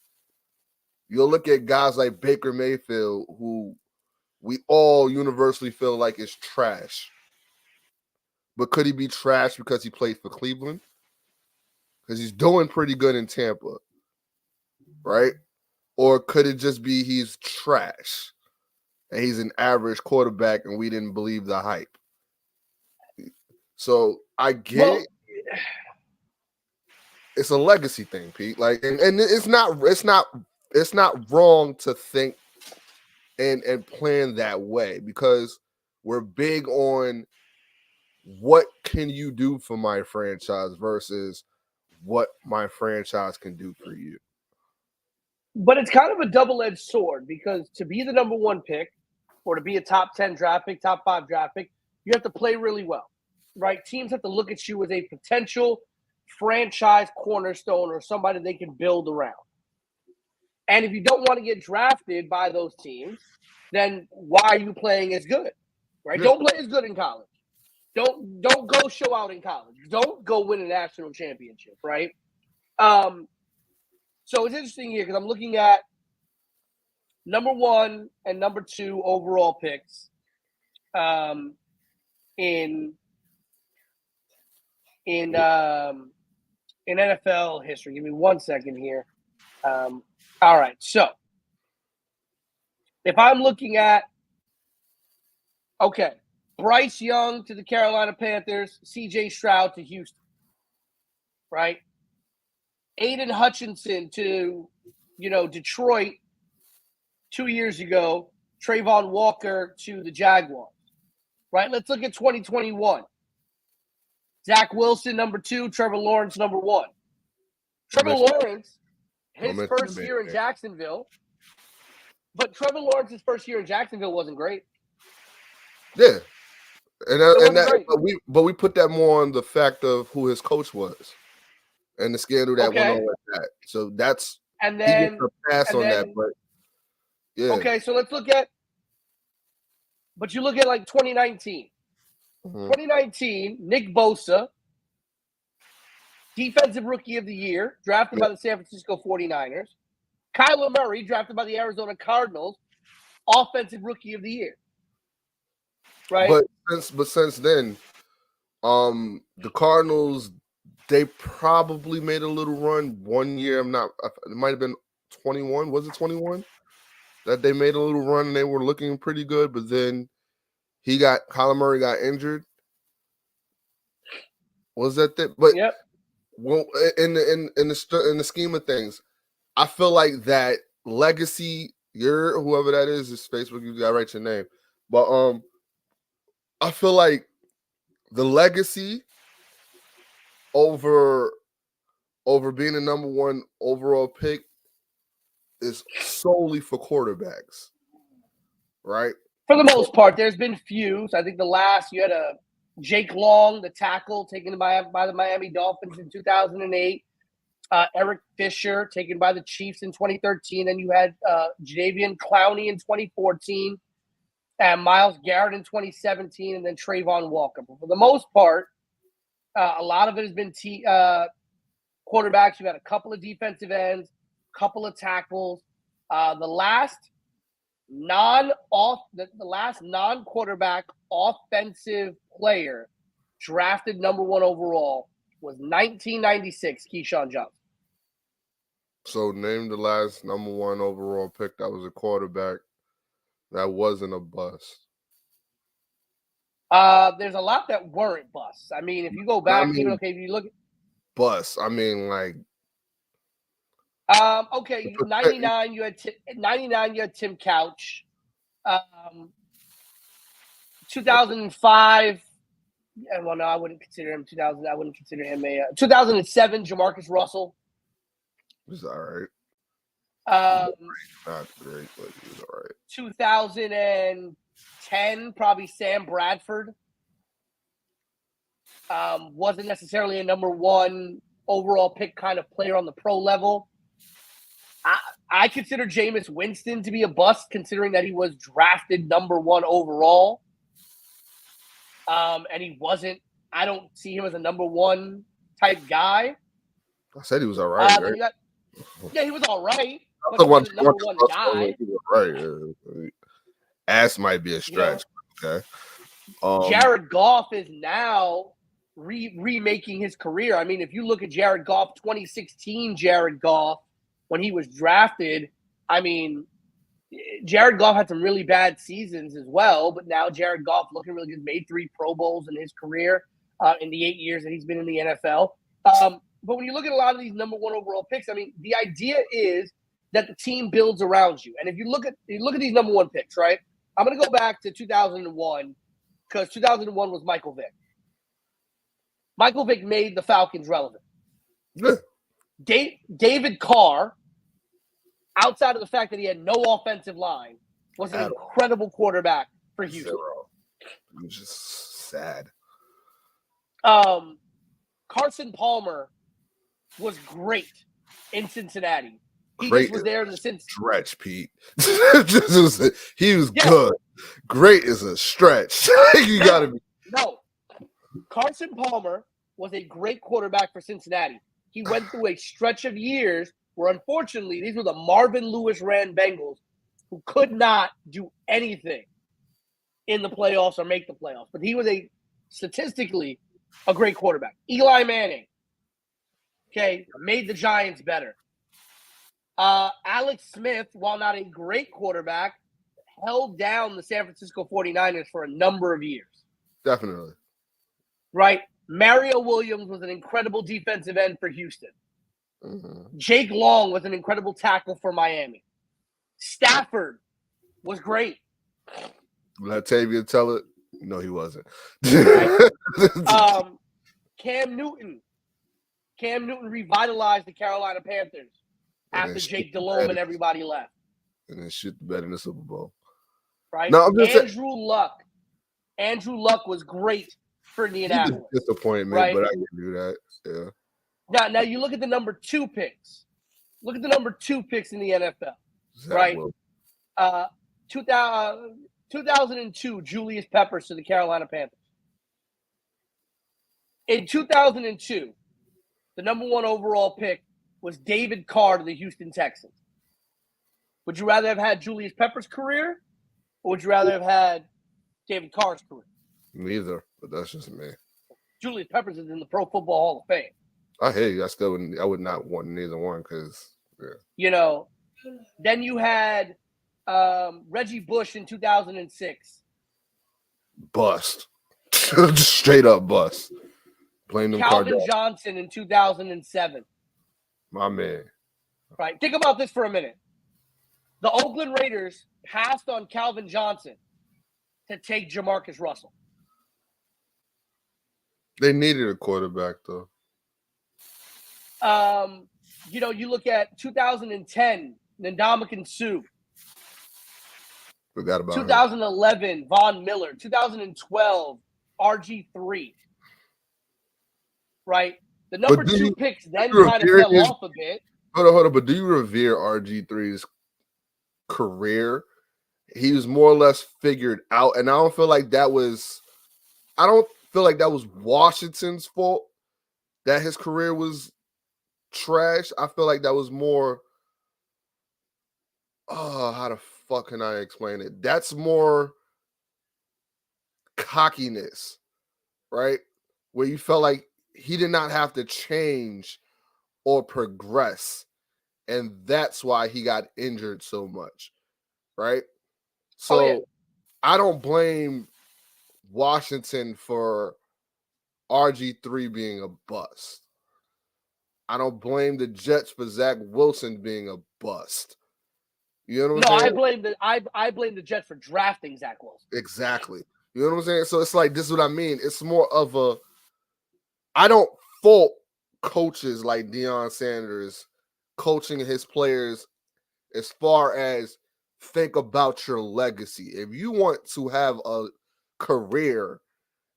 you'll look at guys like Baker Mayfield, who we all universally feel like is trash. But could he be trash because he played for Cleveland? Because he's doing pretty good in Tampa, right? Or could it just be he's trash and he's an average quarterback and we didn't believe the hype? So I get it. It's a legacy thing, Pete. Like, and it's not wrong to think and plan that way, because we're big on what can you do for my franchise versus what my franchise can do for you. But it's kind of a double-edged sword, because to be the number one pick or to be a top 10 draft pick, top 5 draft pick, you have to play really well, right? Teams have to look at you as a potential franchise cornerstone or somebody they can build around. And if you don't want to get drafted by those teams, then why are you playing as good? Right? Yeah. Don't play as good in college. Don't go show out in college. Don't go win a national championship, right? So it's interesting here because I'm looking at number 1 and number 2 overall picks in NFL history. Give me 1 second here. All right, so if I'm looking at Bryce Young to the Carolina Panthers, C.J. Stroud to Houston, right? Aiden Hutchinson to, Detroit 2 years ago, Trayvon Walker to the Jaguars, right? Let's look at 2021. Zach Wilson, number 2, Trevor Lawrence, number 1. Trevor Lawrence, his first year in Jacksonville, but Trevor Lawrence's first year in Jacksonville wasn't great. Yeah. But we put that more on the fact of who his coach was and the scandal that went on with that. So that's and then he gets a pass on that, but yeah. Okay, so let's look at but you look at like 2019. 2019, Nick Bosa, Defensive Rookie of the Year, drafted by the San Francisco 49ers. Kyler Murray, drafted by the Arizona Cardinals, Offensive Rookie of the Year. Right? But since then, the Cardinals, they probably made a little run 1 year. It might have been 21. Was it 21? That they made a little run and they were looking pretty good, but then Kyler Murray got injured. Was that? But well, in the scheme of things, I feel like that legacy, whoever that is Facebook, you gotta write your name. But I feel like the legacy over being the number 1 overall pick is solely for quarterbacks, right? For the most part, there's been few. So I think the last, you had a Jake Long, the tackle, taken by the Miami Dolphins in 2008. Eric Fisher, taken by the Chiefs in 2013. And you had Jadeveon Clowney in 2014. And Myles Garrett in 2017. And then Trayvon Walker. But for the most part, a lot of it has been quarterbacks. You had a couple of defensive ends, couple of tackles. The last non-quarterback offensive player drafted number 1 overall was 1996 Keyshawn Johnson. So name the last number 1 overall pick that was a quarterback that wasn't a bust. There's a lot that weren't busts. I mean, if you go back, if you look at bust, I mean, like. 99. You had 99. You had Tim Couch. 2005. Well, no, I wouldn't consider him. 2000. I wouldn't consider him a. 2007. Jamarcus Russell. He's all right. Not great, but he's all right. 2010. Probably Sam Bradford. Wasn't necessarily a number 1 overall pick kind of player on the pro level. I consider Jameis Winston to be a bust, considering that he was drafted number 1 overall. And he wasn't. I don't see him as a number 1 type guy. I said he was all right. Right? He was all right. But he was a number 1 guy. Right. Ass might be a stretch. Okay. Jared Goff is now remaking his career. I mean, if you look at Jared Goff, 2016 Jared Goff, when he was drafted, I mean, Jared Goff had some really bad seasons as well, but now Jared Goff looking really good, made 3 Pro Bowls in his career in the 8 years that he's been in the NFL. But when you look at a lot of these number 1 overall picks, I mean, the idea is that the team builds around you. And if you look at these number 1 picks, right? I'm going to go back to 2001 because 2001 was Michael Vick. Michael Vick made the Falcons relevant. Yeah. David Carr, outside of the fact that he had no offensive line, was an incredible quarterback for Houston. I'm just sad. Carson Palmer was great in Cincinnati. He Great just was there in the sense. Stretch, Pete. He was good. Great is a stretch. You gotta be. No. Carson Palmer was a great quarterback for Cincinnati. He went through a stretch of years where, unfortunately, these were the Marvin Lewis-ran Bengals who could not do anything in the playoffs or make the playoffs. But he was statistically a great quarterback. Eli Manning, made the Giants better. Alex Smith, while not a great quarterback, held down the San Francisco 49ers for a number of years. Definitely. Right? Mario Williams was an incredible defensive end for Houston. Mm-hmm. Jake Long was an incredible tackle for Miami. Stafford was great. Latavius tell it? No, he wasn't. Cam Newton revitalized the Carolina Panthers after Jake Delhomme and everybody left. And then shoot the bet in the Super Bowl. Right? No, I'm just Andrew Luck was great for Indianapolis. Disappointment, right? But I can do that. Yeah. Now you look at the number 2 picks. Look at the number 2 picks in the NFL. Zach right? Wilson. 2002, Julius Peppers to the Carolina Panthers. In 2002, the number 1 overall pick was David Carr to the Houston Texans. Would you rather have had Julius Peppers' career, or would you rather have had David Carr's career? Neither, but that's just me. Julius Peppers is in the Pro Football Hall of Fame. I hear you. I would not want neither one because, Then you had Reggie Bush in 2006. Bust. Straight up bust. Blame them Calvin Cardinals. Johnson in 2007. My man. Right. Think about this for a minute. The Oakland Raiders passed on Calvin Johnson to take Jamarcus Russell. They needed a quarterback, though. You look at 2010, Ndamukong Suh. Forgot about 2011, Von Miller. 2012, RG3. Right? The number 2 picks then kind of fell off a bit. Hold on. But do you revere RG3's career? He was more or less figured out. And I don't feel like that was Washington's fault that his career was trash. I feel like that was more, how the fuck can I explain it? That's more cockiness, right? Where you felt like he did not have to change or progress. And that's why he got injured so much, right? So I don't blame Washington for RG3 being a bust. I don't blame the Jets for Zach Wilson being a bust. You know what I'm saying? I blame the Jets for drafting Zach Wilson. Exactly. You know what I'm saying? So it's like, this is what I mean. It's more of I don't fault coaches like Deion Sanders coaching his players as far as think about your legacy. If you want to have a career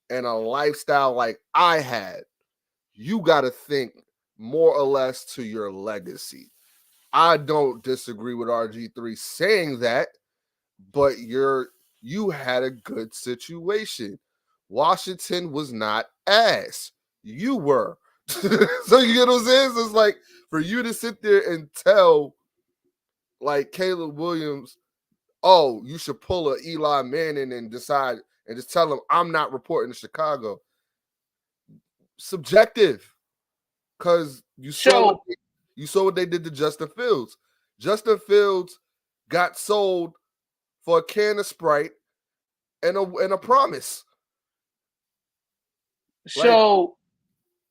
and a lifestyle like I had, you got to think more or less to your legacy. I don't disagree with RG3 saying that, but you had a good situation. Washington was not ass. You were. So you get what I'm saying? So it's like, for you to sit there and tell like Caleb Williams, oh, you should pull a Eli Manning and decide and just tell him I'm not reporting to Chicago. Subjective. Because you saw what they did to Justin Fields. Justin Fields got sold for a can of Sprite and a promise. So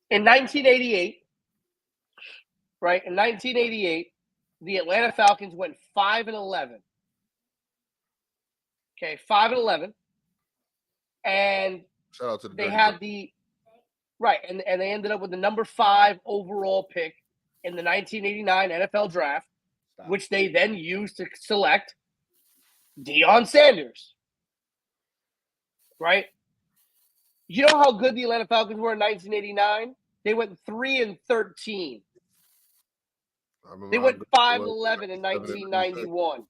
in 1988, right? In 1988, the Atlanta Falcons went 5-11. Okay, 5-11. And shout out to the they had the right, and they ended up with the number 5 overall pick in the 1989 NFL draft, which they then used to select Deion Sanders. Right? You know how good the Atlanta Falcons were in 1989? They went 3-13. They I went agree. 5-11 in 1991.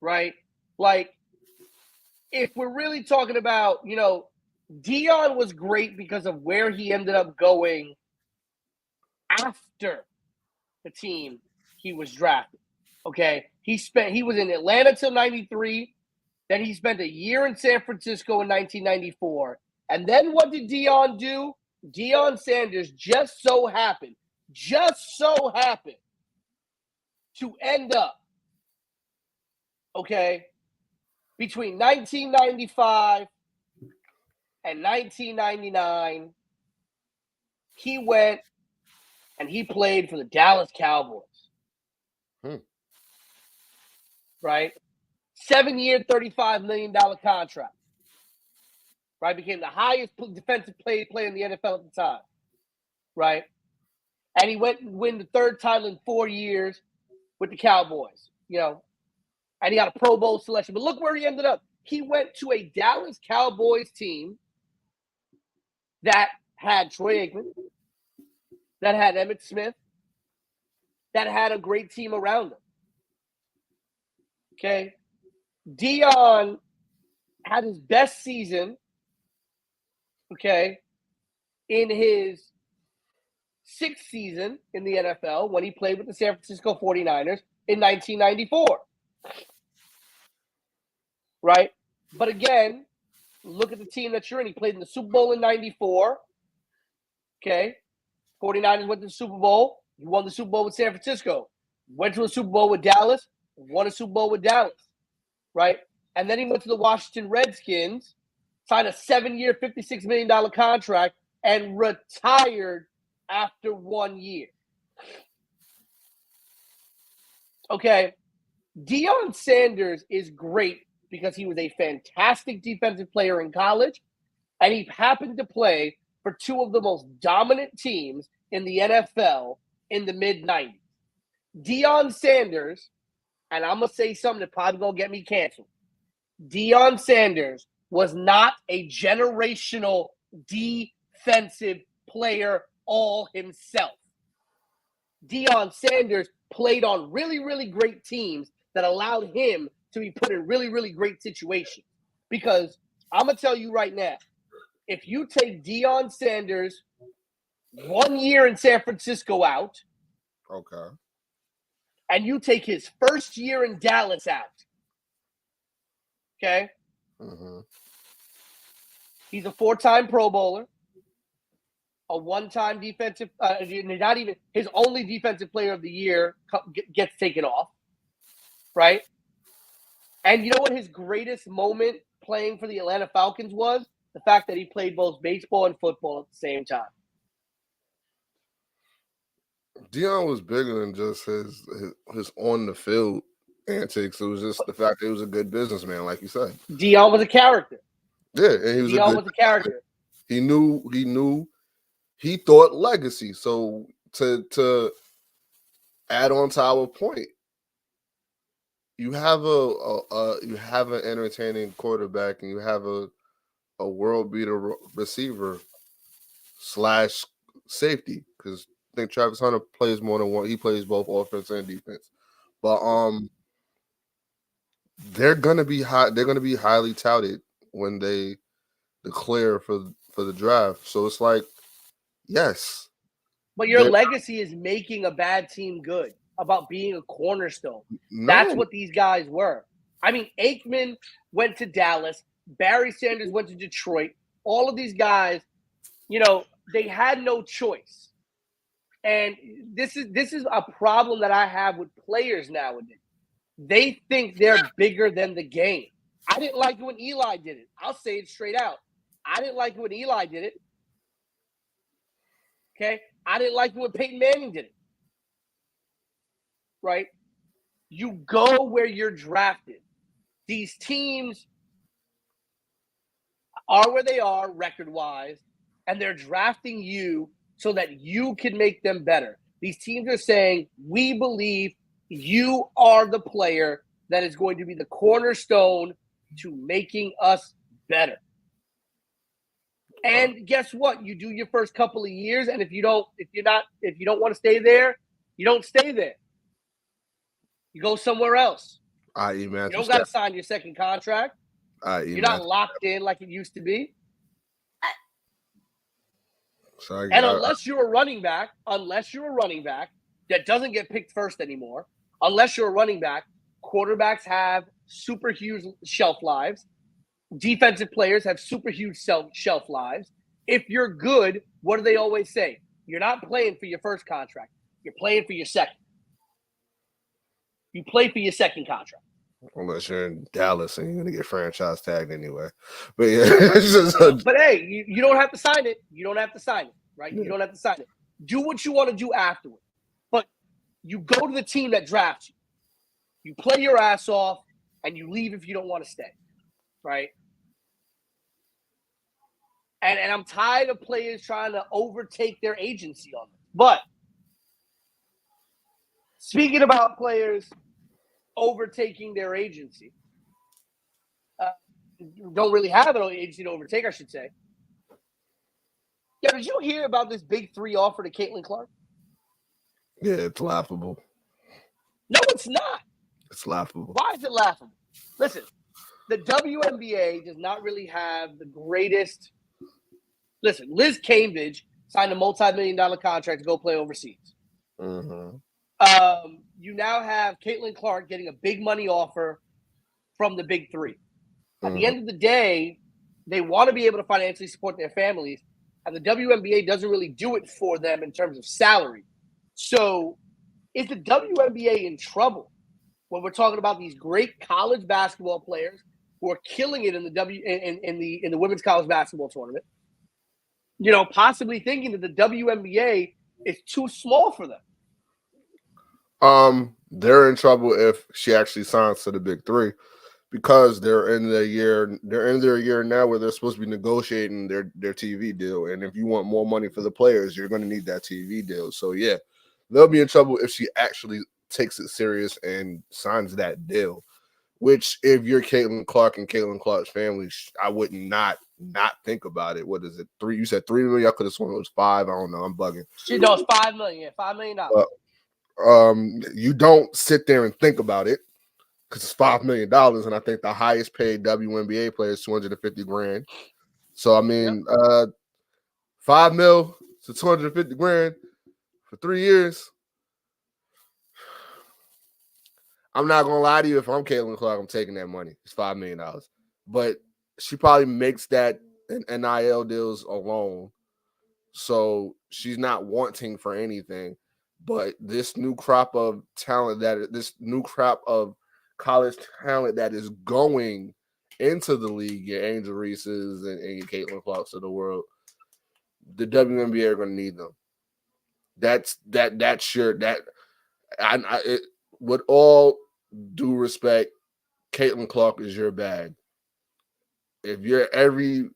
Right? Like, if we're really talking about, Dion was great because of where he ended up going after the team he was drafted. Okay? He was in Atlanta till 93. Then he spent a year in San Francisco in 1994. And then what did Dion do? Deion Sanders just so happened to end up, okay, between 1995 and 1999, he went and he played for the Dallas Cowboys. Right? 7-year, $35 million contract. Right? Became the highest defensive player in the NFL at the time. Right? And he went and win the third title in 4 years with the Cowboys. And he got a Pro Bowl selection. But look where he ended up. He went to a Dallas Cowboys team that had Troy Aikman, that had Emmitt Smith, that had a great team around him. Okay? Dion had his best season, okay, in his 6th season in the NFL when he played with the San Francisco 49ers in 1994. Right? But again, look at the team that you're in. He played in the Super Bowl in 94. Okay? 49ers went to the Super Bowl. He won the Super Bowl with San Francisco. Went to a Super Bowl with Dallas. Won a Super Bowl with Dallas. Right? And then he went to the Washington Redskins, signed a 7-year, $56 million contract, and retired after 1 year. Okay? Deion Sanders is great because he was a fantastic defensive player in college, and he happened to play for two of the most dominant teams in the NFL in the mid-90s. Deion Sanders, and I'm going to say something that's probably going to get me canceled. Deion Sanders was not a generational defensive player all himself. Deion Sanders played on really, really great teams that allowed him to be put in really, really great situations. Because I'm going to tell you right now, if you take Deion Sanders 1 year in San Francisco out, okay, and you take his first year in Dallas out, okay, he's a 4-time Pro Bowler, a 1-time defensive, not even his only defensive player of the year gets taken off, right? And you know what his greatest moment playing for the Atlanta Falcons was? The fact that he played both baseball and football at the same time. Deion was bigger than just his on the field antics. It was just the fact that he was a good businessman, like you said. Deion was a character. Yeah, and he was Deion was a character. He knew. He thought legacy. So to add on to our point, you have an entertaining quarterback, and you have a world beater receiver / safety, because I think Travis Hunter plays more than one. He plays both offense and defense, but they're gonna be high. They're gonna be highly touted when they declare for the draft. So it's like, yes, but your legacy is making a bad team good, about being a cornerstone. No. That's what these guys were. I mean, Aikman went to Dallas. Barry Sanders went to Detroit. All of these guys, they had no choice. And this is a problem that I have with players nowadays. They think they're bigger than the game. I didn't like it when Eli did it. I'll say it straight out. I didn't like it when Eli did it. Okay? I didn't like it when Peyton Manning did it. Right? You go where you're drafted. These teams are where they are record-wise, and they're drafting you so that you can make them better. These teams are saying, we believe you are the player that is going to be the cornerstone to making us better. And guess what? You do your first couple of years, and if you don't want to stay there, you don't stay there. You go somewhere else. You don't got to sign your second contract. You're not locked in like it used to be. And unless you're a running back that doesn't get picked first anymore, unless you're a running back, quarterbacks have super huge shelf lives. Defensive players have super huge shelf lives. If you're good, what do they always say? You're not playing for your first contract. You're playing for your second. You play for your second contract. Unless you're in Dallas and you're going to get franchise tagged anyway. But yeah. But hey, you don't have to sign it. You don't have to sign it, right? Yeah. You don't have to sign it. Do what you want to do afterward. But you go to the team that drafts you. You play your ass off, and you leave if you don't want to stay, right? And I'm tired of players trying to overtake their agency on them. But speaking about players overtaking their agency, don't really have an agency to overtake, I should say. Yeah, did you hear about this big 3 offer to Caitlin Clark? Yeah, it's laughable. No, it's not. It's laughable. Why is it laughable? Listen, the WNBA does not really have the greatest. Listen, Liz Cambridge signed a multi-million-dollar contract to go play overseas. Mm-hmm. You now have Caitlin Clark getting a big money offer from the big 3. At the end of the day, they want to be able to financially support their families, and the WNBA doesn't really do it for them in terms of salary. So is the WNBA in trouble when we're talking about these great college basketball players who are killing it in the women's college basketball tournament? You know, possibly thinking that the WNBA is too small for them. They're in trouble if she actually signs to the big 3, because they're in their year now where they're supposed to be negotiating their TV deal. And if you want more money for the players, you're going to need that TV deal. So yeah, they'll be in trouble if she actually takes it serious and signs that deal. Which, if you're Caitlin Clark and Caitlin Clark's family, I would not think about it. What is it? 3? You said $3 million. I could have sworn it was 5. I don't know. I'm bugging. She knows $5 million. Yeah, $5 million. You don't sit there and think about it because it's $5 million, and I think the highest paid WNBA player is $250,000. So I mean, $5 million to $250,000 for 3 years. I'm not gonna lie to you. If I'm Caitlin Clark, I'm taking that money. It's $5 million, but she probably makes that in NIL deals alone, so she's not wanting for anything. But this new crop of talent, this new crop of college talent that is going into the league, your Angel Reese's and your Caitlin Clarks of the world, the WNBA are going to need them. With all due respect, Caitlin Clark is your bag. If you're every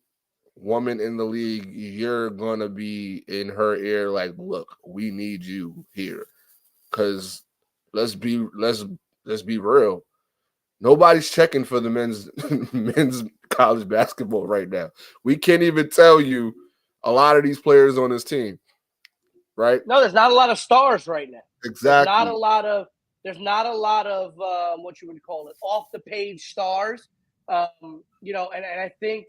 woman in the league, you're gonna be in her ear like, look, we need you here. Because let's be real. Nobody's checking for the men's college basketball right now. We can't even tell you a lot of these players on this team, right? No, there's not a lot of stars right now. Exactly. There's not a lot of what you would call it, off the page stars. And I think,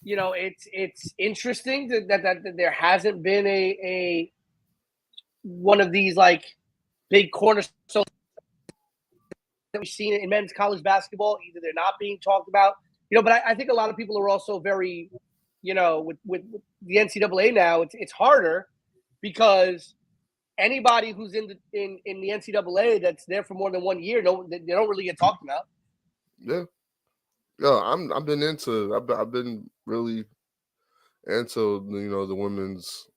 it's interesting that there hasn't been a one of these like big cornerstones that we've seen in men's college basketball. Either they're not being talked about, but I think a lot of people are also very, with the NCAA now, it's harder because anybody who's in the NCAA that's there for more than 1 year, they don't really get talked about. Yeah. I've been really into the women's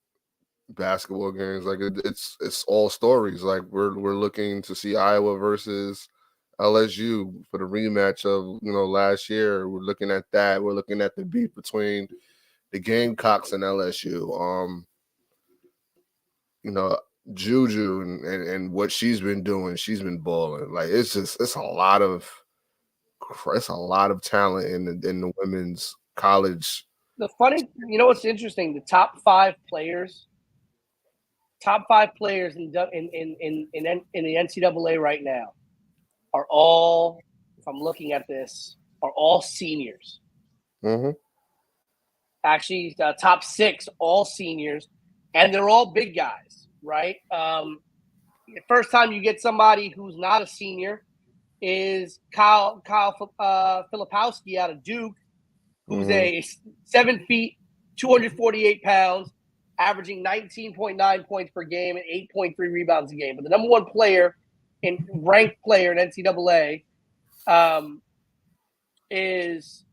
basketball games. Like it's all stories. Like we're looking to see Iowa versus LSU for the rematch of last year. We're looking at that. We're looking at the beef between the Gamecocks and LSU. Juju and what she's been doing. She's been balling. Like it's a lot of talent in the women's college You know what's interesting? The top five players in the NCAA right now are all, if I'm looking at this, are all seniors. Mm-hmm. Actually, top six, all seniors, and they're all big guys, right? The first time you get somebody who's not a senior is Kyle Filipowski out of Duke, who's a 7 feet, 248 pounds, averaging 19.9 points per game and 8.3 rebounds a game. But the number one ranked player in NCAA is,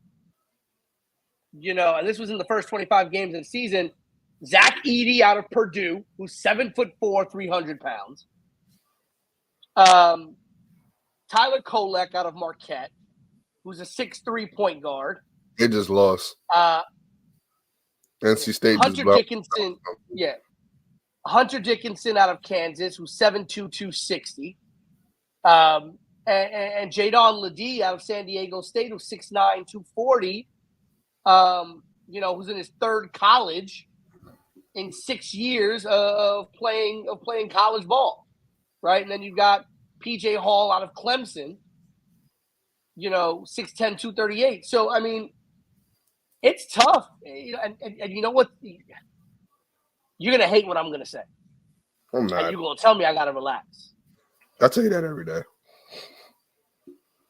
and this was in the first 25 games of the season, Zach Edey out of Purdue, who's 7'4", 300 pounds. Tyler Kolek out of Marquette, who's a 6'3" point guard. They just lost. NC State Hunter Dickinson, Hunter Dickinson out of Kansas, who's 7'2", 260. And Jadon Ledee out of San Diego State, who's 6'9", 240. Who's in his third college in 6 years of playing college ball, right? And then you've got PJ Hall out of Clemson, 6'10", 238. So, I mean, it's tough. And you know what? You're going to hate what I'm going to say. I'm not. And you're going to tell me I got to relax. I tell you that every day.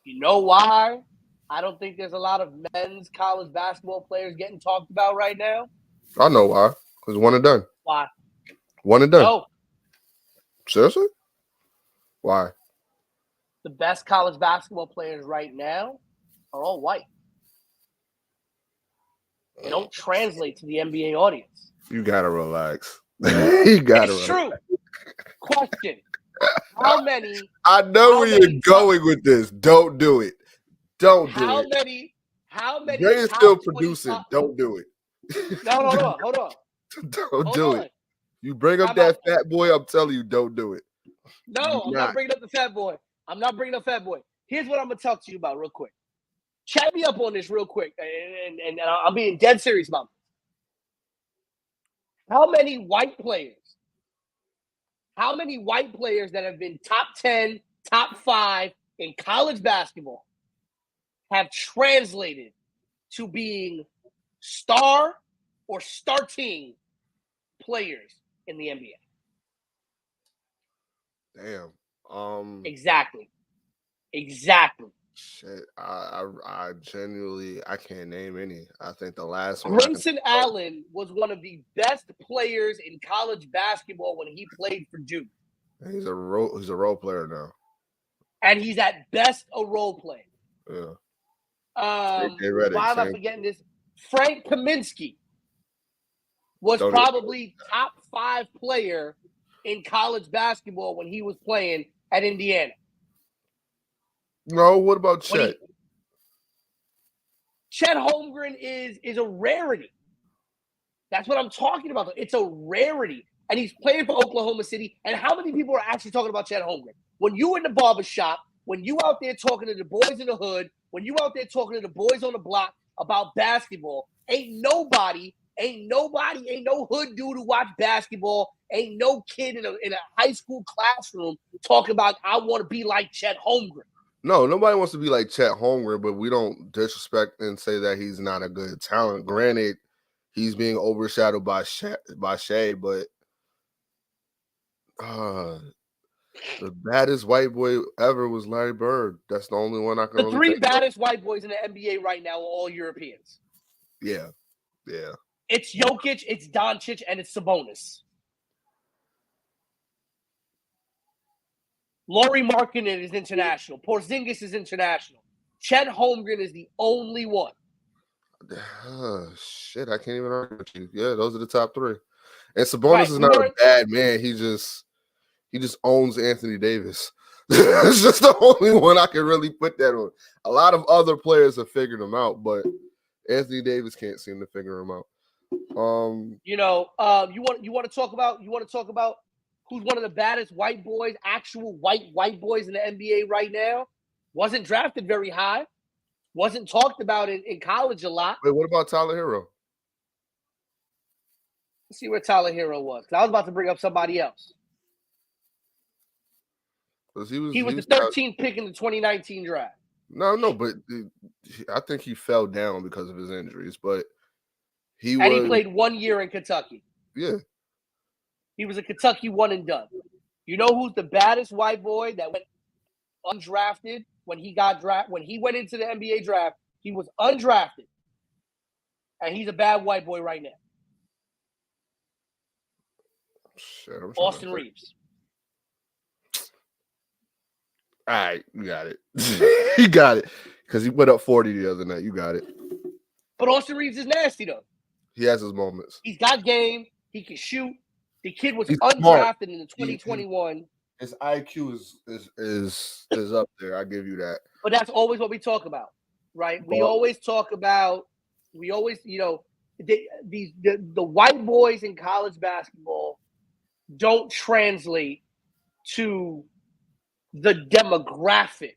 You know why I don't think there's a lot of men's college basketball players getting talked about right now? I know why. Because one and done. Why? One and done. No. Seriously? Why? The best college basketball players right now are all white. They don't translate to the NBA audience. You gotta relax. You gotta It's relax. true. Question. How many? I know where you're going with this. Don't do it. Don't do it. How many? Ray is still producing. Don't do it. No, hold on. Don't do it. You bring up that fat boy, I'm telling you, don't do it. No, I'm not bringing up the fat boy. Here's what I'm going to talk to you about real quick. Chat me up on this real quick, and I'm being dead serious about this. How many white players that have been top 10, top 5 in college basketball have translated to being star or starting players in the NBA? Damn. Exactly. Shit. I genuinely can't name any. I think the last one. Grayson Allen was one of the best players in college basketball when he played for Duke. He's a role player now. And he's at best a role player. Yeah. Why am I forgetting this? Frank Kaminsky was probably top 5 player in college basketball when he was playing at Indiana. No, what about Chet? Chet Holmgren is a rarity. That's what I'm talking about. It's a rarity. And he's playing for Oklahoma City. And how many people are actually talking about Chet Holmgren? When you in the barbershop, when you out there talking to the boys in the hood, when you out there talking to the boys on the block about basketball, ain't no hood dude who watch basketball, ain't no kid in a high school classroom talking about, I want to be like Chet Holmgren. No, nobody wants to be like Chet Holmgren, but we don't disrespect and say that he's not a good talent. Granted, he's being overshadowed by Shea, but the baddest white boy ever was Larry Bird. That's the only one I can. The 3 baddest white boys in the NBA right now are all Europeans. Yeah. It's Jokic, it's Doncic, and it's Sabonis. Lauri Markkanen is international. Porzingis is international. Chet Holmgren is the only one. Shit, I can't even argue with you. Yeah, those are the top 3. And Sabonis is not a bad man. He just owns Anthony Davis. It's just the only one I can really put that on. A lot of other players have figured him out, but Anthony Davis can't seem to figure him out. You want to talk about who's one of the baddest white boys, actual white boys in the NBA right now? Wasn't drafted very high. Wasn't talked about in college a lot. Wait, what about Tyler Hero? Let's see where Tyler Hero was. I was about to bring up somebody else. He was the 13th pick in the 2019 draft. No, but I think he fell down because of his injuries. But he played 1 year in Kentucky. Yeah. He was a Kentucky one and done. You know who's the baddest white boy that went undrafted when he got drafted? When he went into the NBA draft, he was undrafted. And he's a bad white boy right now. Shit, Austin Reeves. All right, you got it. You got it. Because he put up 40 the other night. You got it. But Austin Reeves is nasty, though. He has his moments. He's got game. He can shoot. The kid was He's undrafted smart. in the 2021. His IQ is up there. I give you that. But that's always what we talk about, right? We always talk about. We always, the white boys in college basketball don't translate to the demographic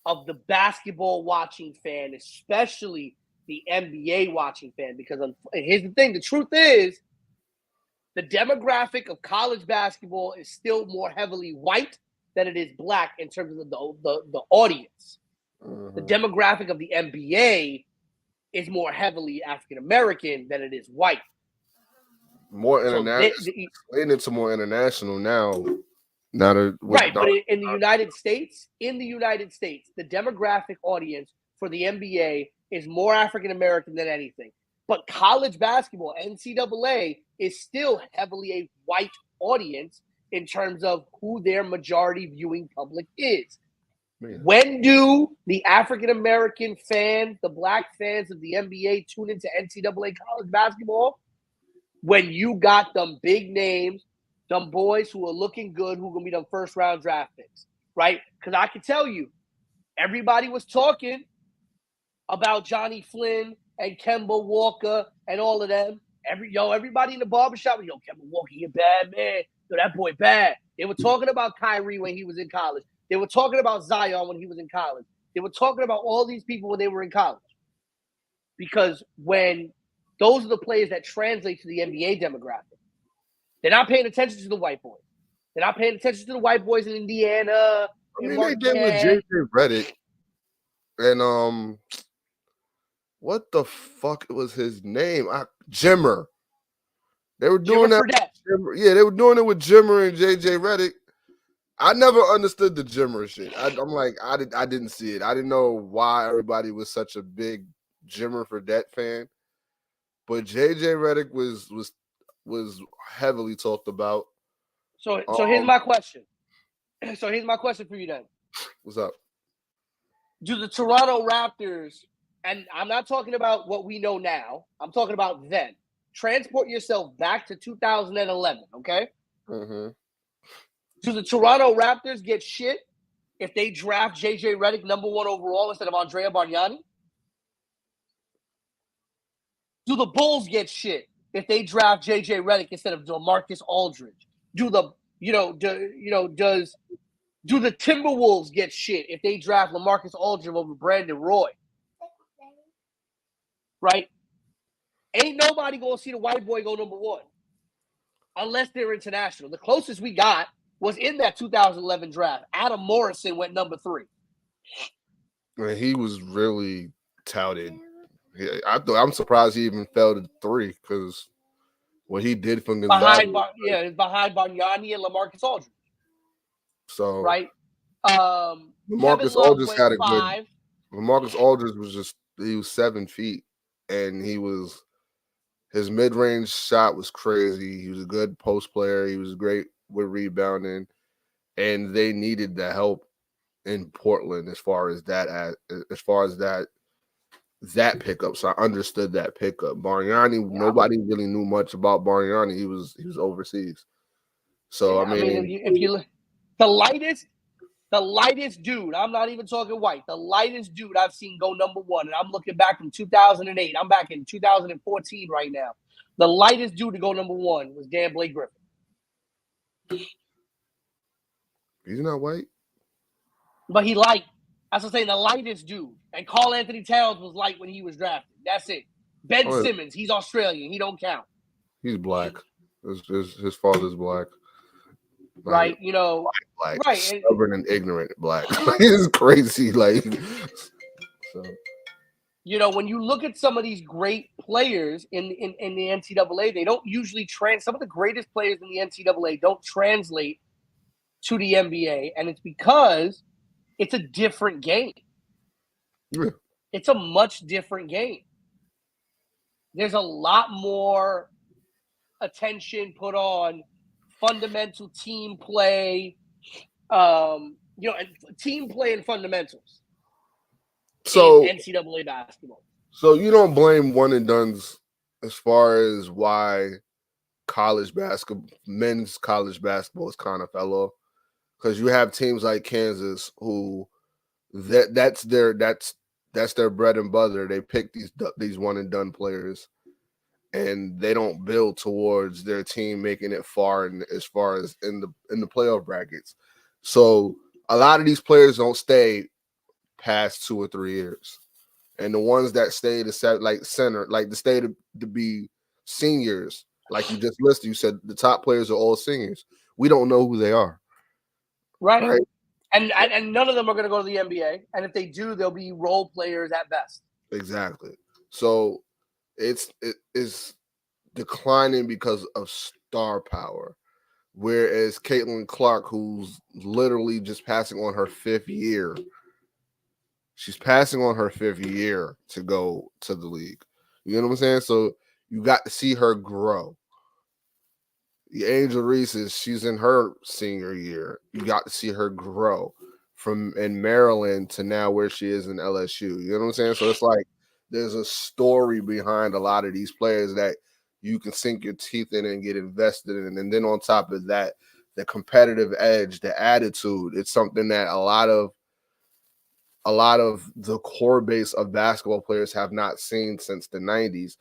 of the basketball watching fan, especially the NBA watching fan. Because here's the thing: the truth is, the demographic of college basketball is still more heavily white than it is black in terms of the audience. Mm-hmm. The demographic of the NBA is more heavily African American than it is white. More international. Leaning into more international now. Right, but in the United States, the demographic audience for the NBA is more African American than anything. But college basketball, NCAA, is still heavily a white audience in terms of who their majority viewing public is. Man. When do the African American fans, the black fans of the NBA, tune into NCAA college basketball? When you got them big names, them boys who are looking good, who are going to be them first round draft picks, right? Because I can tell you, everybody was talking about Johnny Flynn and Kemba Walker and all of them. Everybody in the barbershop, Kemba Walker, he a bad man. That boy bad. They were talking about Kyrie when he was in college. They were talking about Zion when he was in college. They were talking about all these people when they were in college. Because when those are the players that translate to the NBA demographic, they're not paying attention to the white boys. They're not paying attention to the white boys in Indiana. They did with JJ Redick. And what the fuck was his name? Jimmer. They were doing that. Yeah, they were doing it with Jimmer and JJ Redick. I never understood the Jimmer shit. I'm like, I didn't see it. I didn't know why everybody was such a big Jimmer Fredette fan. But JJ Redick was heavily talked about. So here's my question. So here's my question for you then. What's up? Do the Toronto Raptors, and I'm not talking about what we know now, I'm talking about then. Transport yourself back to 2011, okay? Mm-hmm. Do the Toronto Raptors get shit if they draft JJ Redick number 1 overall instead of Andrea Bargnani? Do the Bulls get shit if they draft JJ Redick instead of LaMarcus Aldridge? Do the Timberwolves get shit if they draft LaMarcus Aldridge over Brandon Roy? Right? Ain't nobody gonna see the white boy go number 1 unless they're international. The closest we got was in that 2011 draft. Adam Morrison went number 3. And he was really touted. I'm surprised he even fell to 3 because what he did from Gonzaga. Behind Bargnani and LaMarcus Aldridge. So right. LaMarcus Aldridge had a good. LaMarcus Aldridge he was 7 feet, and his mid-range shot was crazy. He was a good post player. He was great with rebounding, and they needed the help in Portland as far as that pickup. So I understood that pickup. Bargnani, nobody really knew much about Bargnani. He was overseas. So if you look, the lightest dude, I'm not even talking white, the lightest dude I've seen go number 1, and I'm looking back from 2008. I'm back in 2014 right now. The lightest dude to go number 1 was Dan Blake Griffin. He's not white. But he light. That's what I'm saying, the lightest dude. And Karl Anthony Towns was light when he was drafted. That's it. Ben Simmons, he's Australian. He don't count. He's black. His father's black. Right? You know, like right. stubborn and ignorant black. It's crazy. Like, so. You know, when you look at some of these great players in the NCAA, they don't usually some of the greatest players in the NCAA don't translate to the NBA, and it's because it's a different game. Yeah. It's a much different game. There's a lot more attention put on fundamental team play, team play and fundamentals. So in NCAA basketball. So you don't blame one and dones as far as why men's college basketball is kind of fell off, because you have teams like Kansas who that's their bread and butter. They pick these one and done players, and they don't build towards their team making it far as far as in the playoff brackets. So a lot of these players don't stay past 2 or 3 years. And the ones that stay to set like center, like to stay to be seniors, like you just listed, you said the top players are all seniors. We don't know who they are. Right. And none of them are going to go to the NBA. And if they do, they'll be role players at best. Exactly. So it is declining because of star power. Whereas Caitlin Clark, who's literally just passing on her 5th year, she's passing on her 5th year to go to the league. You know what I'm saying? So you got to see her grow. The Angel Reese's, she's in her senior year. You got to see her grow from in Maryland to now where she is in LSU. You know what I'm saying? So it's like there's a story behind a lot of these players that you can sink your teeth in and get invested in. And then on top of that, the competitive edge, the attitude, it's something that a lot of the core base of basketball players have not seen since the 90s.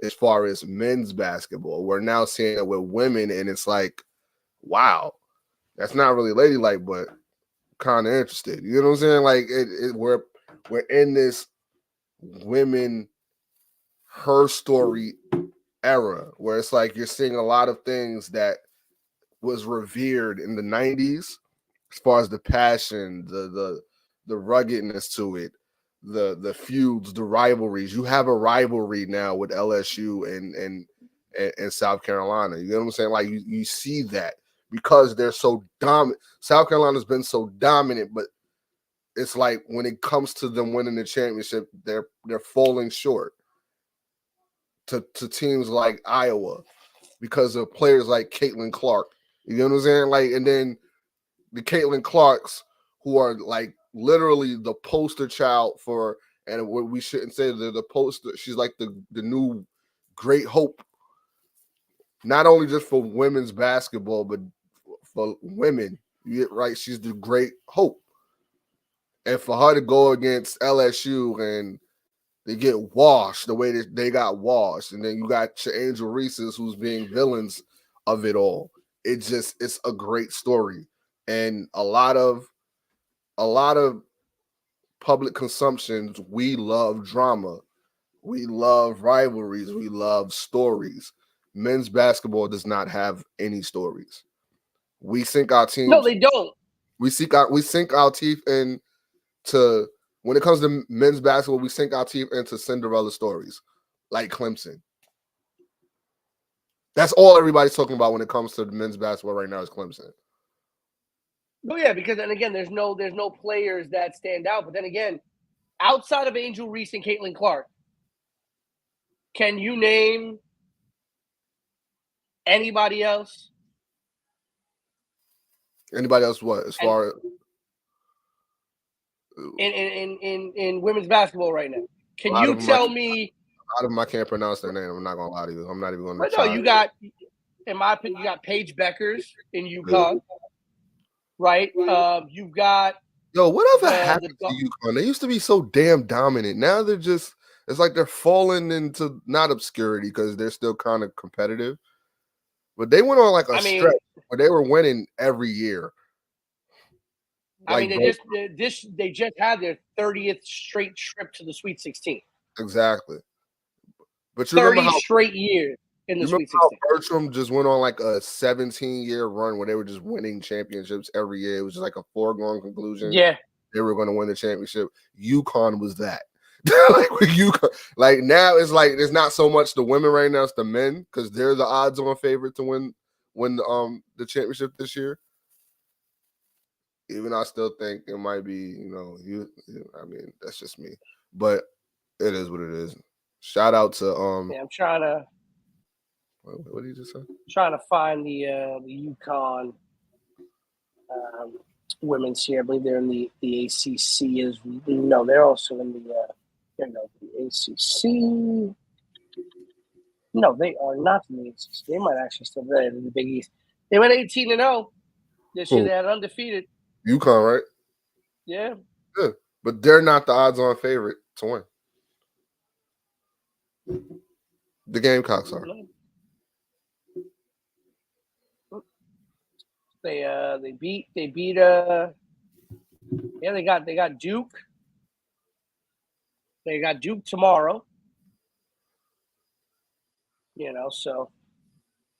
As far as men's basketball, we're now seeing it with women, and it's like, wow, that's not really ladylike, but kind of interested. You know what I'm saying? Like we're in this women her story era where it's like you're seeing a lot of things that was revered in the 90s, as far as the passion, the ruggedness to it, the feuds, the rivalries. You have a rivalry now with LSU and South Carolina. You know what I'm saying? Like you see that because they're so dominant. South Carolina's been so dominant, but it's like when it comes to them winning the championship, they're falling short to teams like Iowa because of players like Caitlin Clark. You know what I'm saying? Like, and then the Caitlin Clarks who are like literally the poster child for, and what we shouldn't say, they're the poster. She's like the new great hope, not only just for women's basketball, but for women. You get right? She's the great hope. And for her to go against LSU and they get washed the way that they got washed, and then you got your Angel Reese's who's being villains of it all. It's a great story. And a lot of public consumptions, we love drama. We love rivalries. We love stories. Men's basketball does not have any stories. We sink our teams. No, they don't. We sink our teeth into, when it comes to men's basketball, we sink our teeth into Cinderella stories like Clemson. That's all everybody's talking about when it comes to the men's basketball right now is Clemson. Oh yeah, because then again, there's no players that stand out. But then again, outside of Angel Reese and Caitlin Clark, can you name anybody else? Anybody else what? As far as in women's basketball right now, can you tell me? A lot of them I can't pronounce their name. I'm not gonna lie to you. I'm not even gonna. No, you got, in my opinion, you got Paige Beckers in UConn, right? You've got whatever happened to UConn? They used to be so damn dominant. Now they're just, it's like they're falling into not obscurity because they're still kind of competitive. But they went on like a stretch where they were winning every year. I mean, they just had their 30th straight trip to the Sweet 16. Exactly. But you 30 remember how straight years. in the You remember Sweet how 16. Bertram just went on like a 17-year run where they were just winning championships every year? It was just like a foregone conclusion. Yeah. They were going to win the championship. UConn was that. Like with UConn, like now it's like it's not so much the women right now, it's the men because they're the odds-on favorite to win the championship this year. Even I still think it might be, I mean, that's just me. But it is what it is. Shout out to Yeah, I'm trying to what did you just say? Trying to find the UConn women's here. I believe they're in the ACC. No, they're also in the ACC. No, they are not in the ACC. They might actually still be in the Big East. They went 18-0 this year. They had undefeated. UConn, right? Yeah. Yeah, but they're not the odds-on favorite to win. The Gamecocks are. They beat they got Duke. They got Duke tomorrow. So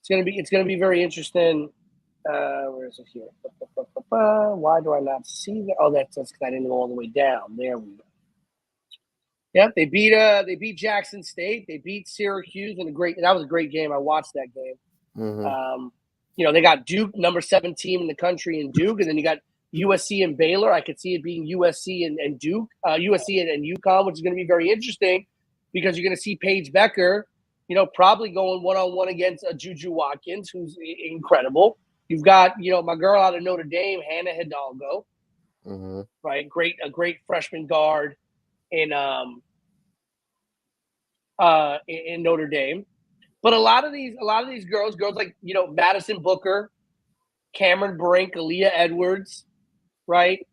it's gonna be very interesting. Where is it here? Why do I not see that? Oh, that's because I didn't go all the way down. There we go. Yeah, they beat Jackson State. They beat Syracuse that was a great game. I watched that game. Mm-hmm. They got Duke, number 7 team in the country in Duke, and then you got USC and Baylor. I could see it being USC and Duke, USC and UConn, which is going to be very interesting because you're going to see Paige Becker, probably going one-on-one against Juju Watkins, who's incredible. You've got, my girl out of Notre Dame, Hannah Hidalgo, mm-hmm. right? A great freshman guard in Notre Dame. But a lot of these girls like, Madison Booker, Cameron Brink, Aaliyah Edwards, right?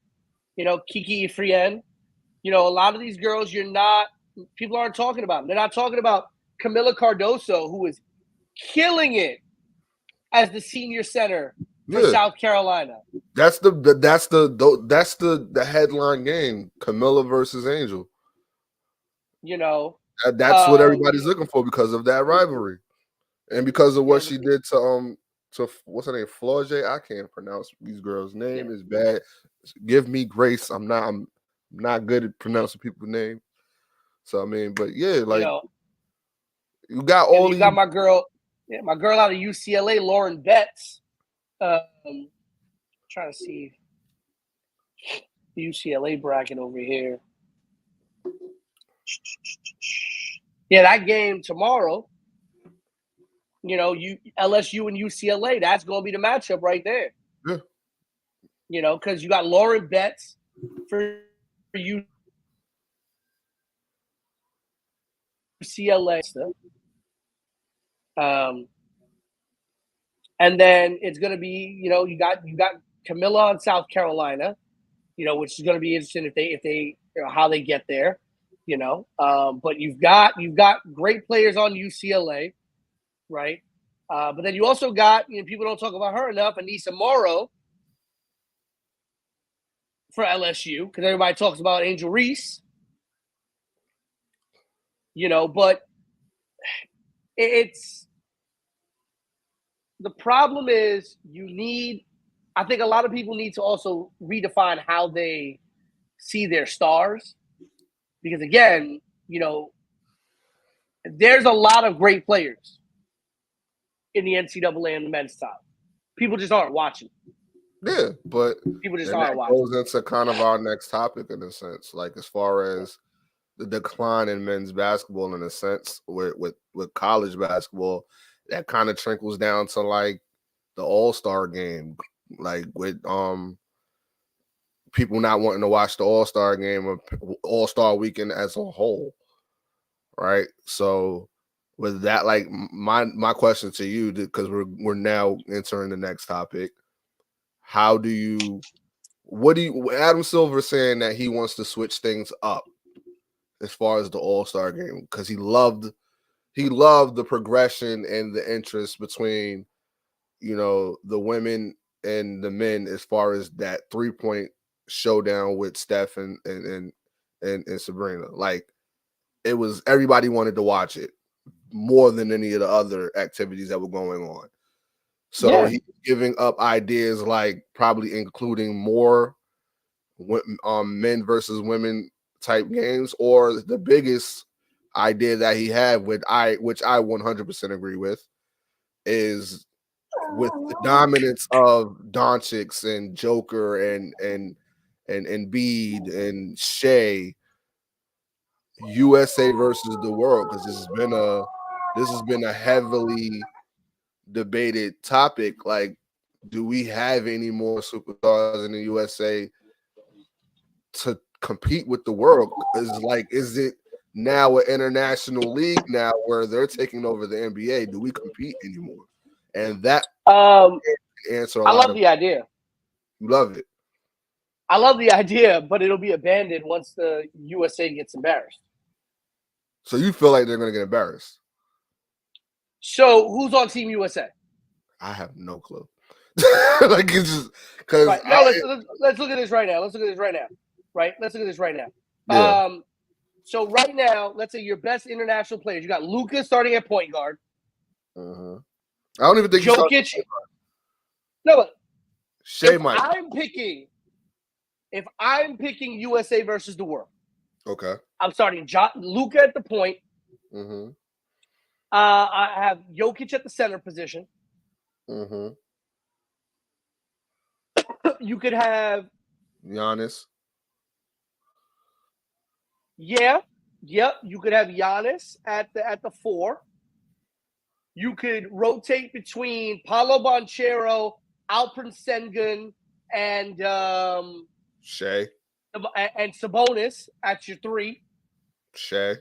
Kiki Ifrien. A lot of these girls people aren't talking about them. They're not talking about Camila Cardoso, who is killing it as the senior center for South Carolina. That's the headline game, Camilla versus Angel. That's what everybody's looking for because of that rivalry. And because of what she did to what's her name, Flau'jae, I can't pronounce these girls' name. Is bad. Give me grace. I'm not good at pronouncing people's names. So I mean, but yeah, like you got all these. You got my girl out of UCLA, Lauren Betts. Trying to see the UCLA bracket over here. Yeah, that game tomorrow. LSU and UCLA, that's going to be the matchup right there. Yeah. Because you got Lauren Betts for UCLA. And then it's going to be, you got Camilla on South Carolina, which is going to be interesting if they how they get there, But you've got great players on UCLA. Right. But then you also got, people don't talk about her enough, Anissa Morrow for LSU, because everybody talks about Angel Reese. But it's the problem is I think a lot of people need to also redefine how they see their stars. Because again, there's a lot of great players in the NCAA and the men's top. People just aren't watching. Yeah, but people just aren't watching. Goes into kind of our next topic in a sense, like as far as the decline in men's basketball in a sense with college basketball, that kind of trickles down to like the All-Star game, like with people not wanting to watch the All-Star game or All-Star weekend as a whole, right? So with that, like my question to you, because we're now entering the next topic, what do you Adam Silver saying that he wants to switch things up as far as the All-Star game because he loved the progression and the interest between the women and the men as far as that 3-point showdown with Steph and Sabrina. Like it was, everybody wanted to watch it. more than any of the other activities that were going on. So he's giving up ideas like probably including more men versus women type games, or the biggest idea that he had, which I 100% agree with, is with the dominance of Doncic and Joker and Embiid and Shea, USA versus the world, because this has been a heavily debated topic. Like, do we have any more superstars in the USA to compete with the world? Is it now an international league now where they're taking over the NBA? Do we compete anymore? And that answer. I love the idea. You love it. I love the idea, but it'll be abandoned once the USA gets embarrassed. So you feel like they're going to get embarrassed? So who's on Team USA? I have no clue. Like, it's just because. Right. No, let's look at this right now. Right. Let's look at this right now. Yeah. So right now, let's say your best international players. You got Luka starting at point guard. I don't even think Jokic. No, but Shea if might. If I'm picking USA versus the world, okay, I'm starting Luka at the point. I have Jokic at the center position. You could have Giannis. Yep. You could have Giannis at the 4. You could rotate between Paolo Banchero, Alperen Sengun, and Shea and Sabonis at your 3. Shea.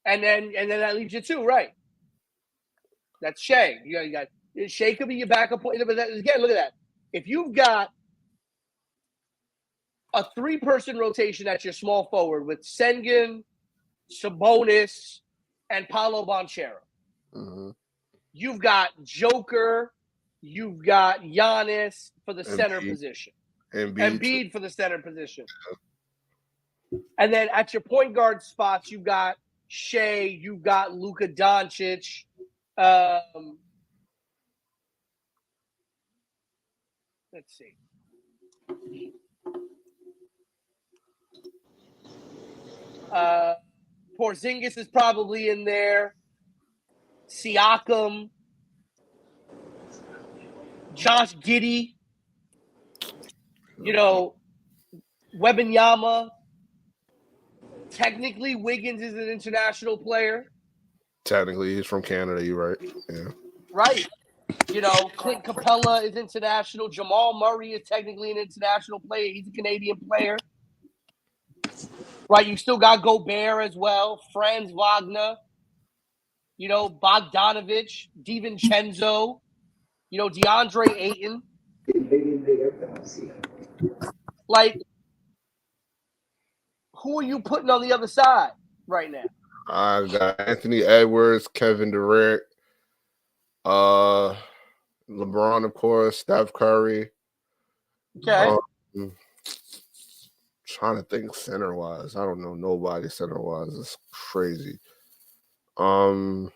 And then that leaves you 2, right? That's Shea. You got Shea could be your backup point. But again, look at that. If you've got a 3-person rotation at your small forward with Sengun, Sabonis, and Paolo Banchero, you've got Joker, you've got Giannis for the center position, Embiid for the center position, and then at your point guard spots, you've got Shea, you've got Luka Doncic. Let's see. Porzingis is probably in there. Siakam, Josh Giddey, Wembanyama. Technically, Wiggins is an international player. Technically, he's from Canada. You're right. Yeah. Right. Clint Capella is international. Jamal Murray is technically an international player. He's a Canadian player. Right. You still got Gobert as well. Franz Wagner. Bogdanovich, DiVincenzo. DeAndre Ayton. Like, who are you putting on the other side right now? I got Anthony Edwards, Kevin Durant, LeBron, of course, Steph Curry. Okay. Trying to think center wise. I don't know nobody center wise. It's crazy. Anthony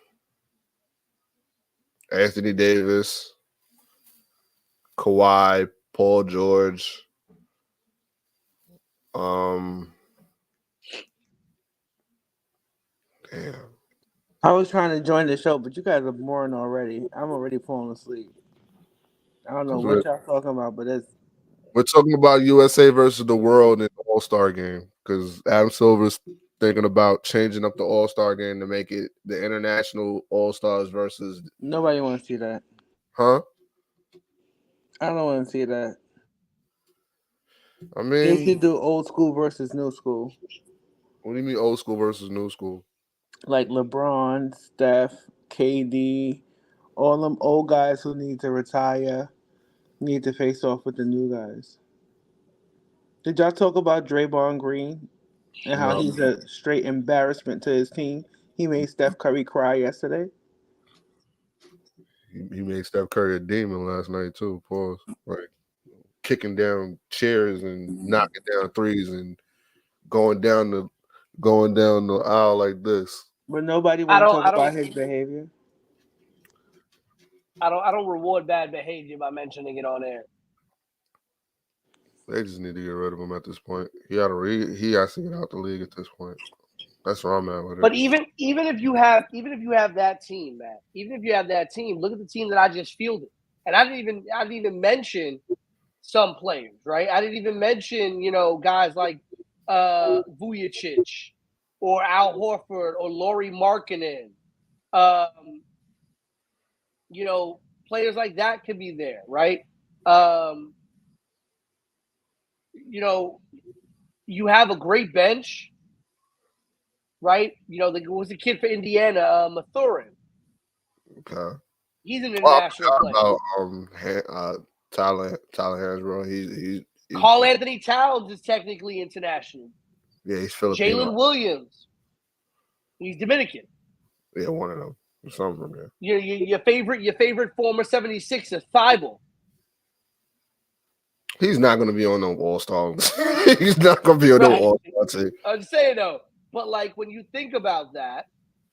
Davis, Kawhi, Paul George. Damn. I was trying to join the show, but you guys are boring already. I'm already falling asleep. I don't know what y'all talking about, but we're talking about USA versus the world in the All-Star game, because Adam Silver's thinking about changing up the All-Star game to make it the international All-Stars versus. Nobody wants to see that. Huh? I don't want to see that. I mean, they should do old school versus new school. What do you mean old school versus new school? Like LeBron, Steph, KD, all them old guys who need to retire, need to face off with the new guys. Did y'all talk about Draymond Green and how he's a straight embarrassment to his team? He made Steph Curry cry yesterday. He made Steph Curry a demon last night too. Pause. Right, kicking down chairs and knocking down threes and going down the aisle like this. But nobody want to talk about his behavior. I don't reward bad behavior by mentioning it on air. They just need to get rid of him at this point. He has to get out the league at this point. That's where I'm at with it. But even if you have that team, Matt, look at the team that I just fielded, and I didn't even mention some players, right? I didn't even mention guys like Vujacic or Al Horford or Lauri Markkanen. Players like that could be there, right? You have a great bench, right? Was the kid for Indiana, Mathurin. Okay. He's an international player. About Tyler Hansbrough. He's Karl Anthony Towns is technically international. Yeah, he's Filipino. Jalen Williams. He's Dominican. Yeah, one of them. Some from there. Your favorite former 76er, Thibault. He's not going to be on no All-Star. He's not going to be on no All-Star team. I'm saying though, but like when you think about that,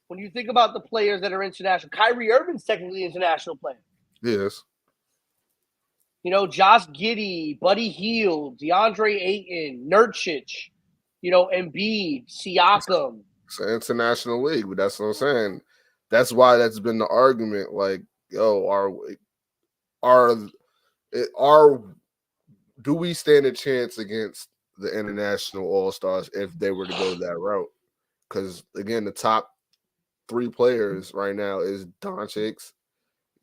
when you think about the players that are international, Kyrie Irving's technically an international player. Yes. Josh Giddey, Buddy Hield, DeAndre Ayton, Nurkic, Embiid, Siakam. It's an international league, but that's what I'm saying. That's why that's been the argument. Like, do we stand a chance against the international All-Stars if they were to go that route? Because again, the top 3 players right now is Doncic,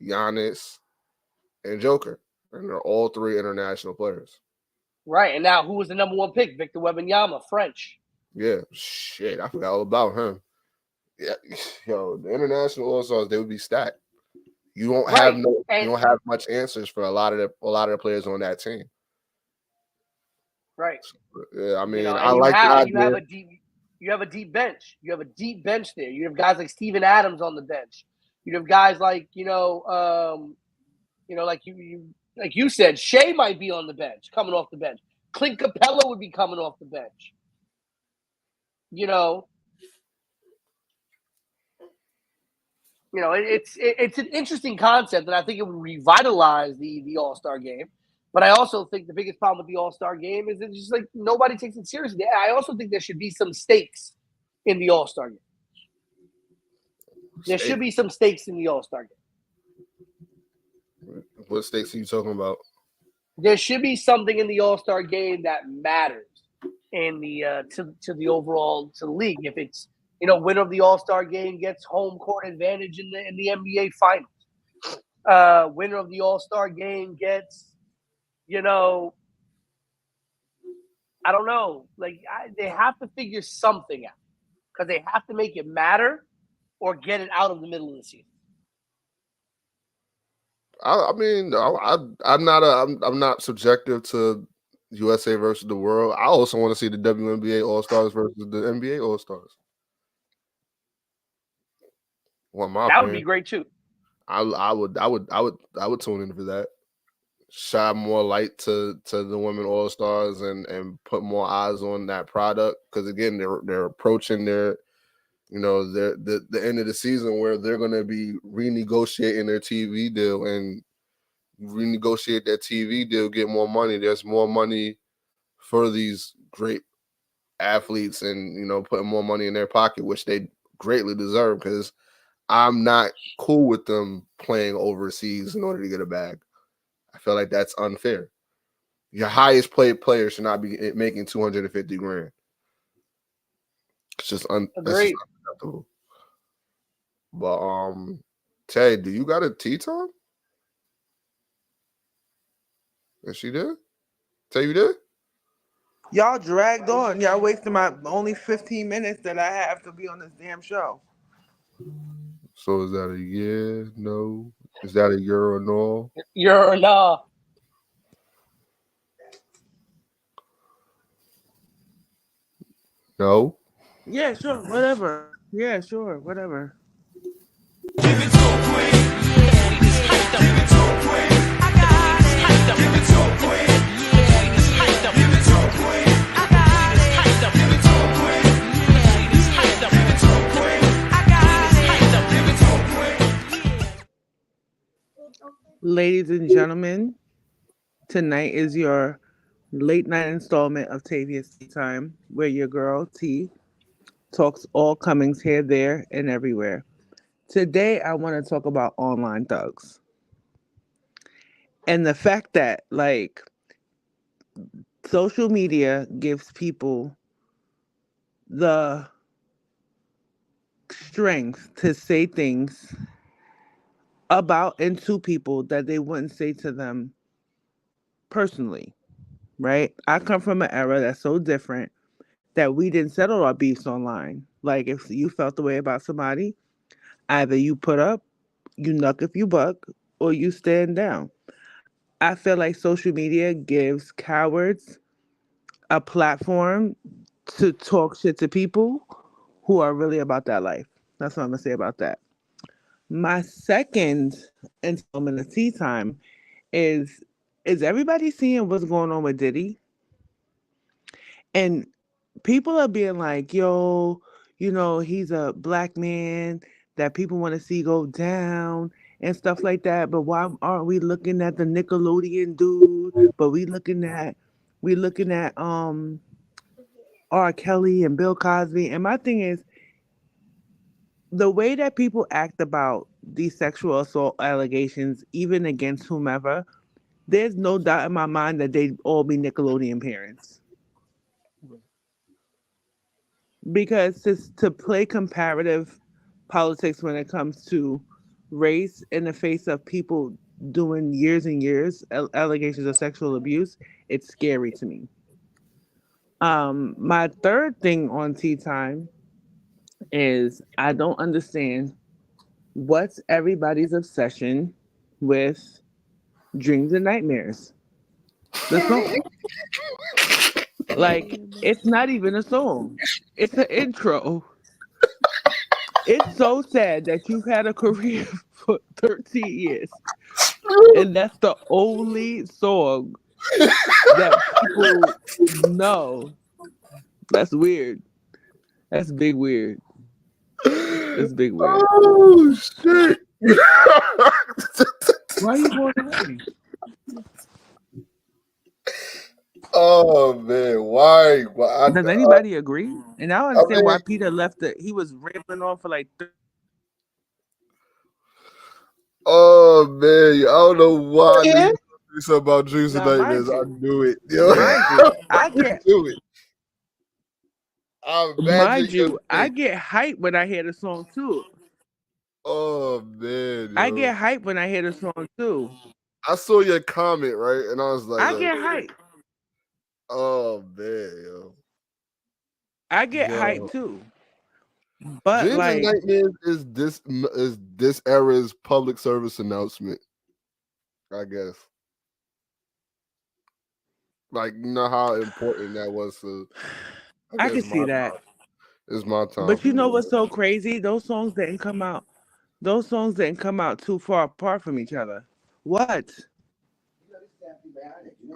Giannis, and Joker, and they're all 3 international players. Right, and now who was the number 1 pick? Victor Wembanyama, French. Yeah, shit, I forgot all about him. Yeah, the international All-Stars, they would be stacked. You don't have you don't have much answers for a lot of the players on that team. Right. Yeah, I mean, you have a deep bench. You have a deep bench there. You have guys like Steven Adams on the bench. You have guys like like you said, Shea might be on the bench, coming off the bench. Clint Capella would be coming off the bench. It's an interesting concept, and I think it would revitalize the All-Star game. But I also think the biggest problem with the All-Star game is it's just like nobody takes it seriously. I also think there should be some stakes in the All-Star game. There should be some stakes in the All-Star game. What stakes are you talking about? There should be something in the All-Star game that matters in the to the overall to the league. If it's winner of the All-Star game gets home court advantage in the NBA Finals. Winner of the All-Star game gets, I don't know. They have to figure something out because they have to make it matter or get it out of the middle of the season. I'm not subjective to USA versus the world. I also want to see the WNBA All-Stars versus the NBA All-Stars. That would be great too. I would tune in for that. Shine more light to the women All-Stars and put more eyes on that product because again they're approaching the end of the season where they're going to be renegotiating their TV deal and renegotiate that TV deal, get more money. There's more money for these great athletes and putting more money in their pocket, which they greatly deserve because I'm not cool with them playing overseas in order to get a bag. I feel like that's unfair. Your highest paid player should not be making $250,000. It's just unacceptable. But Tay, do you got a tea time? Is she did? Tay, you did? Y'all dragged on. Y'all wasted my only 15 minutes that I have to be on this damn show. So is that a yeah, no? Is that a year or no? Year or no? No? Yeah, sure, whatever. Yeah, sure, whatever. Give it to a queen. Yeah, we just hyped up. Give it to a queen. I got it. Hyped up. Give it to a queen. Yeah, we just hyped up. Give it to a queen. I got it. Hyped up. Give it to a queen. Yeah, we just hyped up. Give it to a queen. I Ladies and gentlemen, tonight is your late night installment of Tavia's Tea Time, where your girl T talks all comings here, there, and everywhere. Today, I want to talk about online thugs and the fact that, like, social media gives people the strength to say things about and to people that they wouldn't say to them personally, right? I come from an era that's so different that we didn't settle our beefs online. Like, if you felt the way about somebody, either you put up, you knuck if you buck, or you stand down. I feel like social media gives cowards a platform to talk shit to people who are really about that life. That's what I'm gonna say about that. My second installment of Tea Time is is everybody seeing what's going on with Diddy? And people are being like, yo, he's a black man that people want to see go down and stuff like that. But why aren't we looking at the Nickelodeon dude? But we looking at R. Kelly and Bill Cosby. And my thing is, the way that people act about these sexual assault allegations, even against whomever, there's no doubt in my mind that they'd all be Nickelodeon parents. Because to play comparative politics when it comes to race in the face of people doing years and years allegations of sexual abuse, it's scary to me. My third thing on Tea Time is I don't understand what's everybody's obsession with Dreams and Nightmares. The song. Like, it's not even a song. It's an intro. It's so sad that you've had a career for 13 years, and that's the only song that people know. That's weird. That's big weird. That's big weird. Oh shit! Why are you going away? Oh man, why? Does anybody agree? And I don't understand mean, why Peter left it. He was rambling on for like. Oh man, I don't know why Yeah. you say something about dreams and Now, mind nightmares. I you, knew it. Yo. mind you, I get, knew it. I imagine mind your you, I face. get hyped when I hear the song too. Oh man, I yo. get hyped when I hear the song too. I saw your comment, right? And I was like, I get hyped. oh man, yo. I get Yo. hyped too. But Dreams and like, nightmares is this era's public service announcement, I guess. Like, you know how important that was to I can see that. It's my time. But you know what's so crazy? Those songs didn't come out. Those songs didn't come out too far apart from each other. What?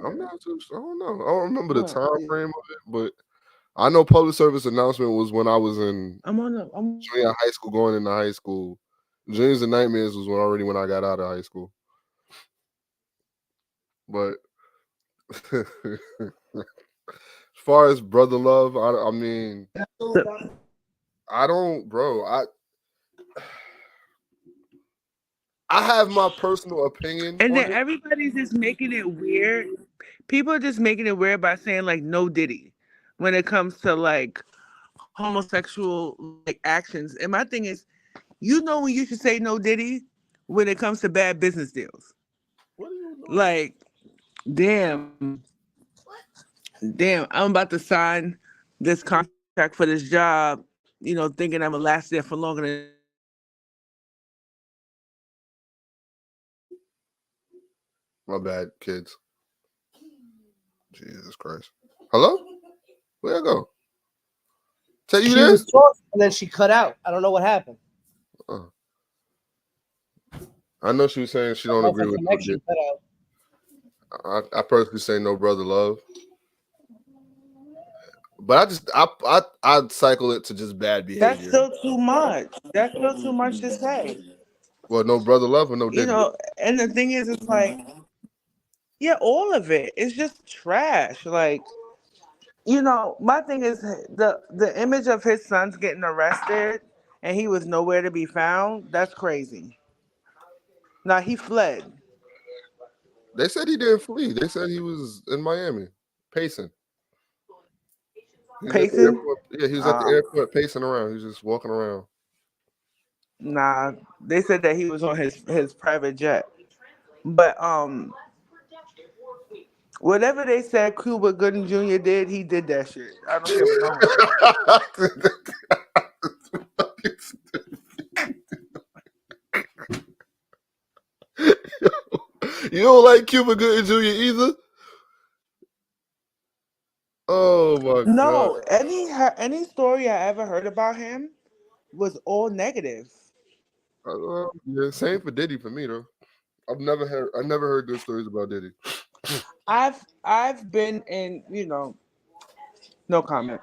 I'm not too. I don't know. I don't remember the time frame of it, but I know public service announcement was when I was in junior high school, going into high school. Dreams and Nightmares was already when I got out of high school. But as far as brother love, I mean, I don't, bro. I have my personal opinion. And then everybody's just making it weird. People are just making it weird by saying like no Diddy when it comes to like homosexual like actions. And my thing is, when you should say no Diddy when it comes to bad business deals. Like, damn, I'm about to sign this contract for this job, thinking I'm gonna last there for longer than. My bad, kids. Jesus Christ. Hello? Where'd I go? Tell you She this? was talking and then she cut out. I don't know what happened. I know she was saying she don't agree with connection cut out. I personally say no brother love. But I'd cycle it to just bad behavior. That's still too much. That's still too much to say. Well, no brother love or no You Diddy. know, and the thing is, it's like, yeah, all of it. It's just trash. Like, you know, my thing is the image of his sons getting arrested and he was nowhere to be found. That's crazy. Now he fled. They said he didn't flee. They said he was in Miami, pacing. He was at the Payson? airport. Yeah, he was at the airport pacing around. He was just walking around. Nah, they said that he was on his private jet. But whatever they said Cuba Gooding Jr. did, he did that shit. I don't give a no. You don't like Cuba Gooding Jr. either? Oh my god! No, any story I ever heard about him was all negative. Yeah, same for Diddy for me though. I never heard good stories about Diddy. I've been in, no comment.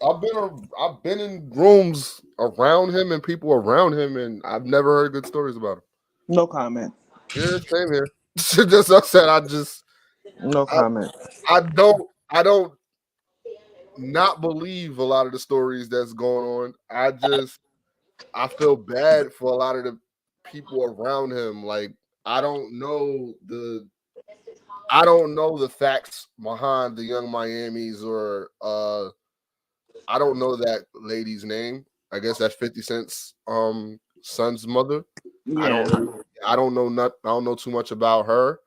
I've been in rooms around him and people around him, and I've never heard good stories about him. No comment. Yeah, same here. Just I said, No comment. I don't not believe a lot of the stories that's going on. I feel bad for a lot of the people around him. Like I don't know the facts behind the Young Miamis or I don't know that lady's name. I guess that's 50 Cent's son's mother. Yeah. I don't know too much about her.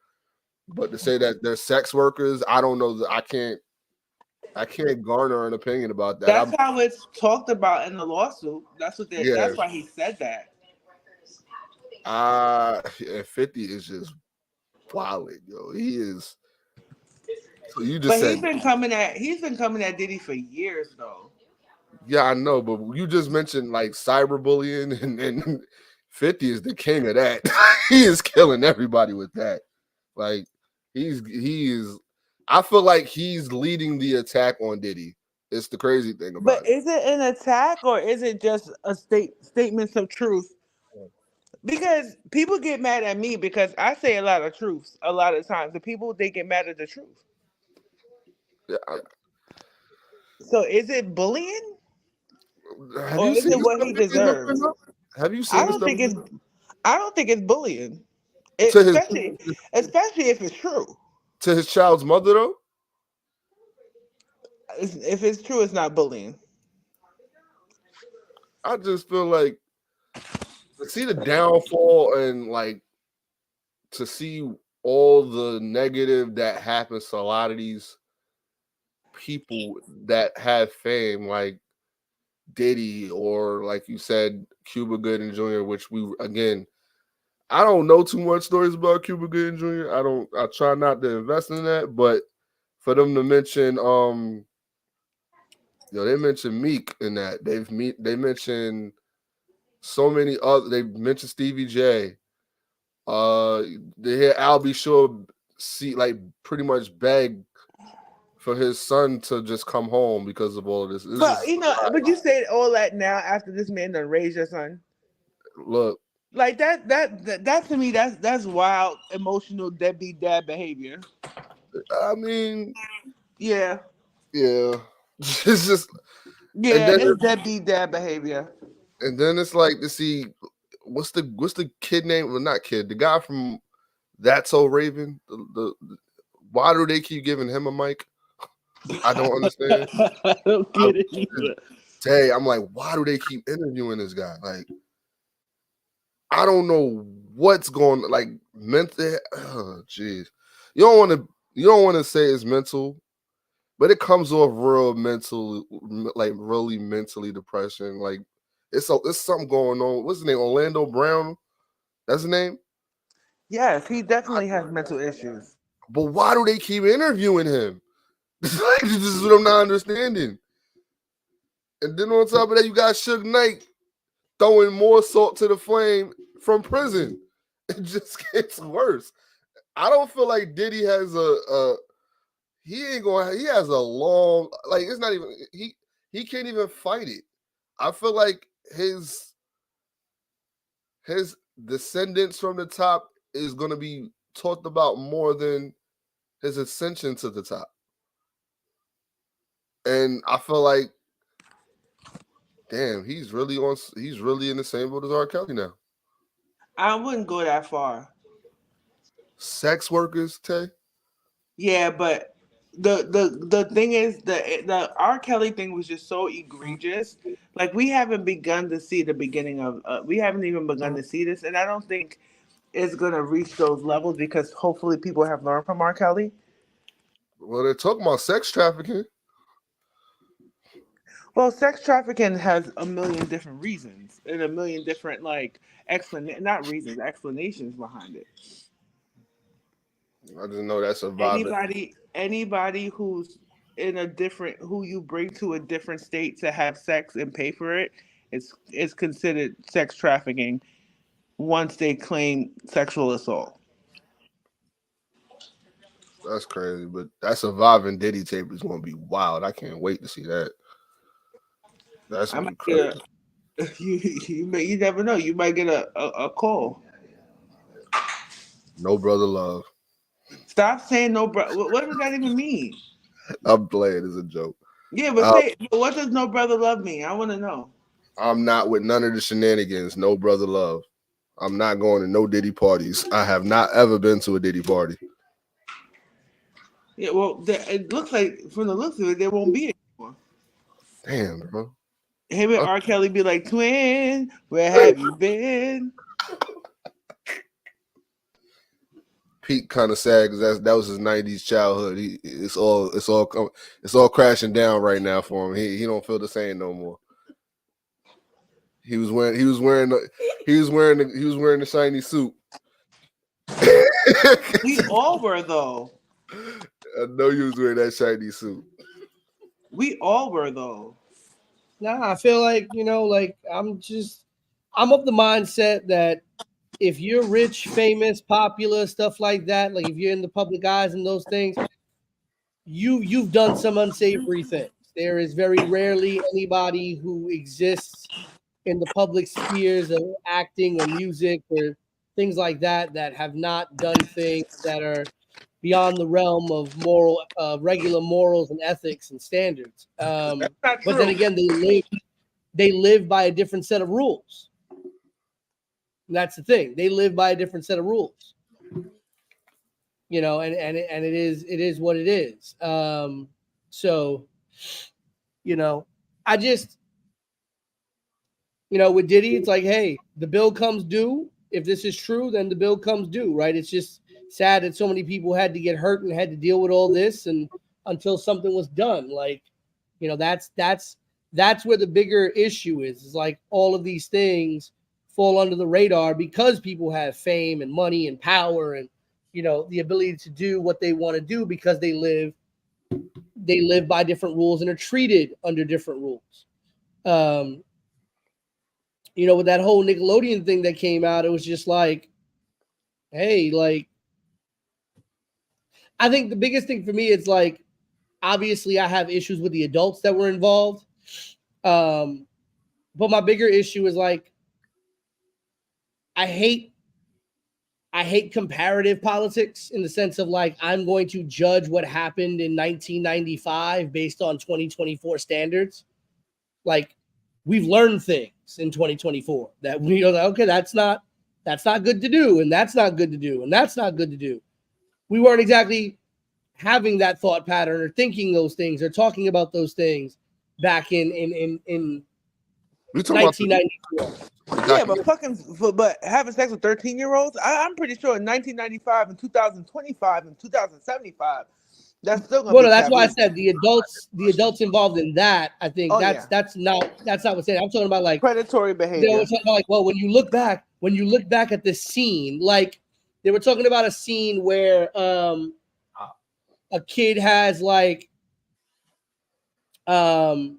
But to say that they're sex workers, I don't know. I can't garner an opinion about that. That's how it's talked about in the lawsuit. That's why he said that. 50 is just wilding, yo. He is. So you just But said he's been coming at Diddy for years though. yeah, I know, but you just mentioned like cyberbullying and 50 is the king of that. He is killing everybody with that. Like he is I feel like he's leading the attack on Diddy. It's the crazy thing about But is it an attack or is it just a statements of truth? Because people get mad at me because I say a lot of truths a lot of times. The people they get mad at the truth. Yeah, So is it bullying? have Or you is seen it the what stuff he that they've been deserves? putting up? Have you I seen the don't stuff think it's bullying. to his Especially if it's true. to his child's mother though? If it's true, it's not bullying. I just feel like to see the downfall and like to see all the negative that happens to a lot of these people that have fame, like Diddy or like you said, Cuba Gooding Jr., which I don't know too much stories about Cuba Gooding Jr. I try not to invest in that, but for them to mention they mentioned Meek in that. They mentioned so many other. They mentioned Stevie J. They hear Al B. Sure pretty much beg for his son to just come home because of all of this. But would you say all that now after this man done raised your son? Look, Like that to me, that's wild, emotional deadbeat dad behavior. I mean, Yeah. it's just It's deadbeat dad behavior. and then it's like to see what's the kid name? Well, not kid, the guy from That's So Raven. Why do they keep giving him a mic? I don't understand. I don't get it either. Day, I'm like, why do they keep interviewing this guy? Like, I don't know what's going on. Like mental. Oh, jeez, you don't want to say it's mental, but it comes off real mental, like really mentally depression. Like it's something going on. What's his name? Orlando Brown. That's his name. Yes, he definitely has mental issues. But why do they keep interviewing him? This is what I'm not understanding. And then on top of that, you got Suge Knight throwing more salt to the flame from prison. It just gets worse. I don't feel like Diddy has he has a long, like it's not even he can't even fight it. I feel like his descendants from the top is going to be talked about more than his ascension to the top. And I feel like, damn, he's really in the same boat as R. Kelly now. I wouldn't go that far. Sex workers, Tay? Yeah, but the thing is, the R. Kelly thing was just so egregious. Like, we haven't begun to see the beginning of. We haven't even begun to see this, and I don't think it's gonna reach those levels because hopefully people have learned from R. Kelly. Well, they're talking about sex trafficking. Well, sex trafficking has a million different reasons and a million different explanations behind it. I just know that's a vibe. Anybody who's who you bring to a different state to have sex and pay for it is considered sex trafficking once they claim sexual assault. That's crazy, but that surviving Diddy tape is going to be wild. I can't wait to see that. That's going to be crazy. You never know. You might get a call. No brother love. Stop saying no brother. What does that even mean? I'm playing as a joke. Yeah, but what does no brother love mean? I want to know. I'm not with none of the shenanigans. No brother love. I'm not going to no Diddy parties. I have not ever been to a Diddy party. Yeah, well, it looks like from the looks of it, there won't be anymore. Damn, bro. Him and R. Kelly be like, twin, where have you been? Pete kind of sad because that was his '90s childhood. It's all crashing down right now for him. He don't feel the same no more. He was wearing the shiny suit. We all were though. I know you was wearing that shiny suit. We all were though. Nah, I feel like, I'm of the mindset that if you're rich, famous, popular, stuff like that, like if you're in the public eyes and those things, you've done some unsavory things. There is very rarely anybody who exists in the public spheres of acting or music or things like that have not done things that are beyond the realm of regular morals and ethics and standards. But then again, they live by a different set of rules. And that's the thing. They live by a different set of rules. And it is what it is. I just, with Diddy, it's like, hey, the bill comes due. If this is true, then the bill comes due, right? It's just sad that so many people had to get hurt and had to deal with all this, and until something was done, that's where the bigger issue is like all of these things fall under the radar because people have fame and money and power and the ability to do what they want to do because they live by different rules and are treated under different rules. With that whole Nickelodeon thing that came out, it was just like, hey, I think the biggest thing for me is like, obviously I have issues with the adults that were involved. But my bigger issue is like, I hate comparative politics in the sense of like, I'm going to judge what happened in 1995 based on 2024 standards. Like, we've learned things in 2024 that we are like, okay, that's not good to do, and that's not good to do, and that's not good to do. We weren't exactly having that thought pattern or thinking those things or talking about those things back in 1994. Yeah, but having sex with 13-year-olds, I'm pretty sure in 1995 and 2025 and 2075, that's still going to be that's taboo. why I said the adults involved in that. I think that's not what's saying. I'm talking about like predatory behavior. They were talking about like, well, when you look back at the scene, like they were talking about a scene where a kid has like an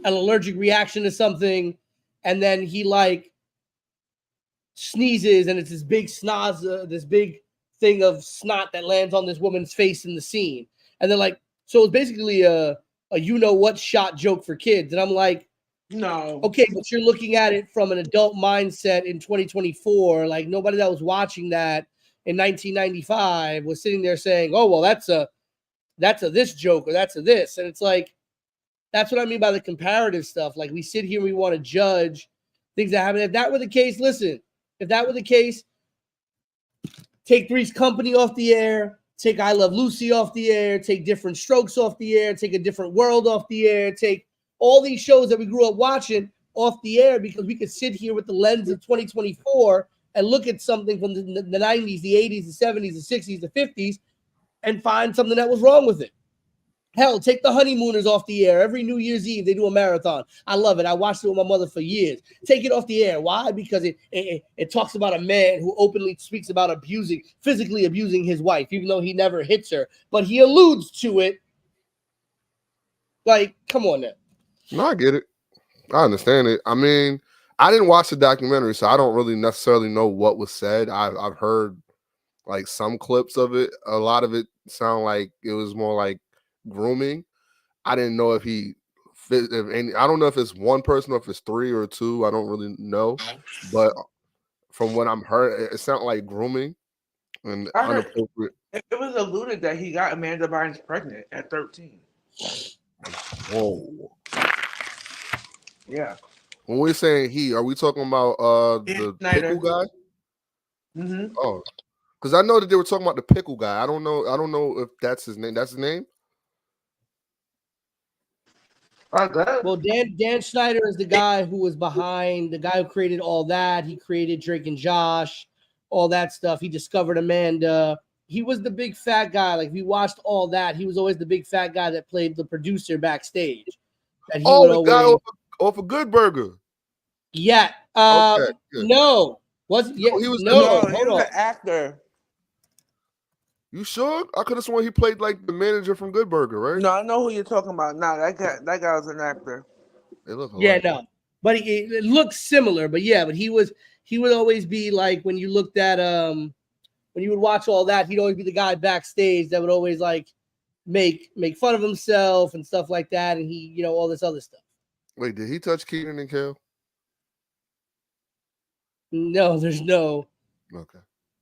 allergic reaction to something, and then he like sneezes, and it's this big this big thing of snot that lands on this woman's face in the scene. And then like, so it's basically a what shot joke for kids. And I'm like, No. Okay, but you're looking at it from an adult mindset in 2024. Like nobody that was watching that in 1995 was sitting there saying, "Oh, well, that's a this joke or that's a this," and it's like that's what I mean by the comparative stuff. Like we sit here and we want to judge things that happen. If that were the case, listen. If that were the case, take Three's Company off the air. Take I Love Lucy off the air. Take Different Strokes off the air. Take A Different World off the air. Take all these shows that we grew up watching off the air because we could sit here with the lens of 2024 and look at something from the 90s, the 80s, the 70s, the 60s, the 50s, and find something that was wrong with it. Hell, take The Honeymooners off the air. Every New Year's Eve, they do a marathon. I love it. I watched it with my mother for years. Take it off the air. Why? Because it talks about a man who openly speaks about physically abusing his wife, even though he never hits her. But he alludes to it. Like, come on now. No, I get it. I understand it. I mean, I didn't watch the documentary, so I don't really necessarily know what was said. I've heard like some clips of it. A lot of it sound like it was more like grooming. I didn't know if he fit. I don't know if it's one person or if it's three or two. I don't really know. But from what I'm heard, it sounded like grooming and inappropriate. It was alluded that he got Amanda Bynes pregnant at 13. Whoa. Yeah. When we're saying he, are we talking about the pickle guy? Mm-hmm. Oh, because I know that they were talking about the pickle guy. I don't know if that's his name. That's his name. Well, Dan Schneider is the guy who was behind, the guy who created all that. He created Drake and Josh, all that stuff. He discovered Amanda. He was the big fat guy. Like, we watched all that. He was always the big fat guy that played the producer backstage. That he would the always... guy off a Good Burger. Yeah. Okay, no. Was he was an actor. You sure? I could have sworn he played like the manager from Good Burger, right? No, I know who you're talking about. No, that guy was an actor. They look hilarious. Yeah, no. But it looks similar, but yeah, but he would always be like, when you looked at when you would watch all that, he'd always be the guy backstage that would always like make fun of himself and stuff like that, and he, all this other stuff. Wait, did he touch Kenan and Kel? No, there's no. Okay.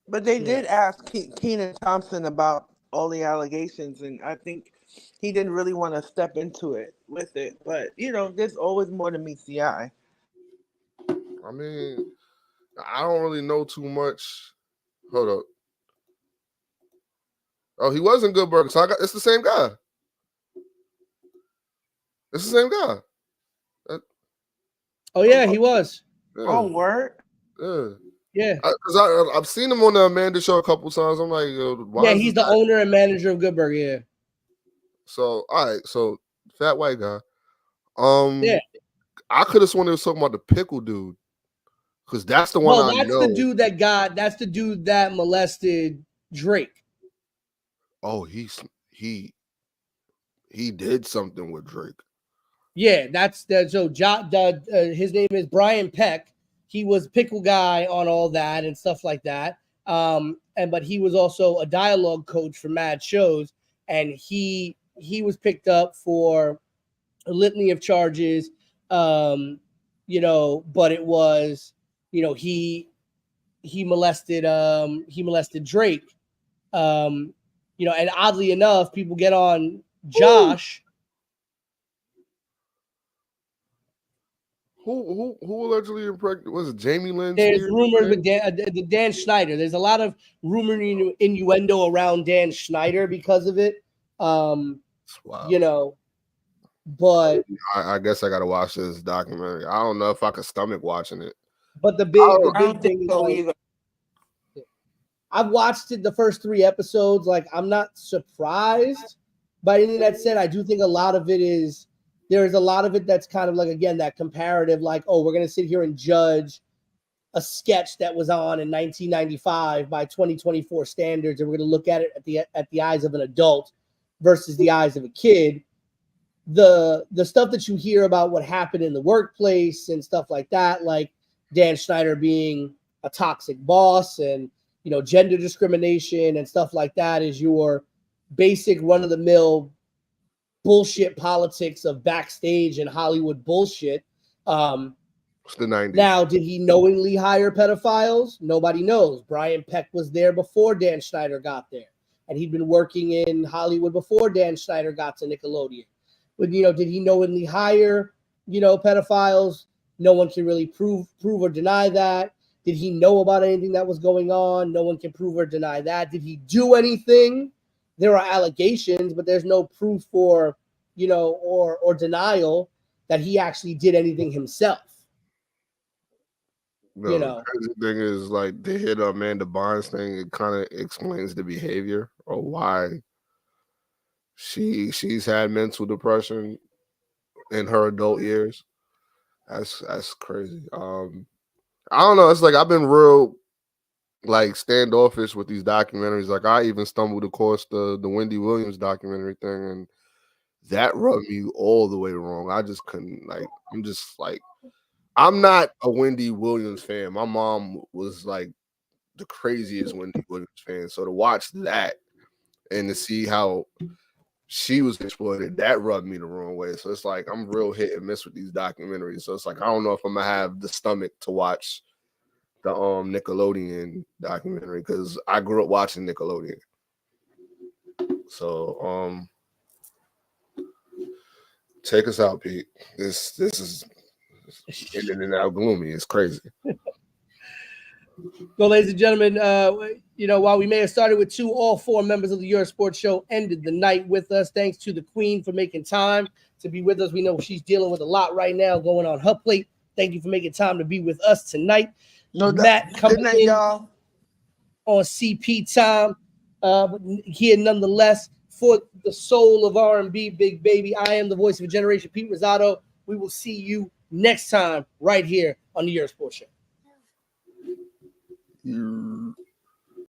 But they did ask Kenan Thompson about all the allegations, and I think he didn't really want to step into it with it. But, there's always more to meet the eye. I mean, I don't really know too much. Hold up. Oh, he wasn't Good Burger. So it's the same guy. It's the same guy. Oh, yeah, he was. Yeah. Oh, word? Yeah. Yeah. Because I've seen him on the Amanda show a couple times. I'm like, why he's the owner and manager of Good Burger, yeah. So, all right. So, fat white guy. Yeah. I could have sworn they was talking about the pickle dude. Because that's the one I know. That's the dude that molested Drake. Oh, he did something with Drake. Yeah, that's that. So his name is Brian Peck. He was pickle guy on all that and stuff like that. But he was also a dialogue coach for mad shows, and he was picked up for a litany of charges. But it was, he molested Drake. And oddly enough, people get on Josh. Who allegedly impregnated? Was it Jamie Lynn? There's rumors with Dan Schneider. There's a lot of rumor innuendo around Dan Schneider because of it. Wow. But I guess I gotta watch this documentary. I don't know if I could stomach watching it. But the big thing is, like, I've watched it the first 3 episodes. Like, I'm not surprised by anything that said. I do think a lot of it is. There's a lot of it that's kind of like, again, that comparative, like, oh, we're going to sit here and judge a sketch that was on in 1995 by 2024 standards, and we're going to look at it at the eyes of an adult versus the eyes of a kid. The stuff that you hear about what happened in the workplace and stuff like that, like Dan Schneider being a toxic boss and, gender discrimination and stuff like that, is your basic run-of-the-mill bullshit politics of backstage and Hollywood bullshit. It's the 90s. Now, did he knowingly hire pedophiles? Nobody knows. Brian Peck was there before Dan Schneider got there, and he'd been working in Hollywood before Dan Schneider got to Nickelodeon. But did he knowingly hire pedophiles? No one can really prove or deny that. Did he know about anything that was going on? No one can prove or deny that. Did he do anything? There are allegations, but there's no proof or denial that he actually did anything himself. The crazy thing is, like, the hit Amanda Bynes thing, it kind of explains the behavior or why she's had mental depression in her adult years. That's crazy. I don't know. It's like I've been real like standoffish with these documentaries. Like I even stumbled across the Wendy Williams documentary thing, and that rubbed me all the way wrong. I just couldn't I'm not a Wendy Williams fan. My mom was like the craziest Wendy Williams fan. So to watch that and to see how she was exploited, that rubbed me the wrong way. So it's like I'm real hit and miss with these documentaries. So it's like I don't know if I'm gonna have the stomach to watch the Nickelodeon documentary because I grew up watching Nickelodeon. So take us out, Pete. This is in and out gloomy. It's crazy. Well, ladies and gentlemen, while we may have started with 2, all 4 members of the Yerrr Sports Show ended the night with us. Thanks to the Queen for making time to be with us. We know she's dealing with a lot right now going on her plate. Thank you for making time to be with us tonight. Matt coming in y'all on CP time. Here nonetheless for the soul of R&B, Big Baby. I am the voice of a generation, Pete Rosado. We will see you next time right here on the Yerrr Sports Show.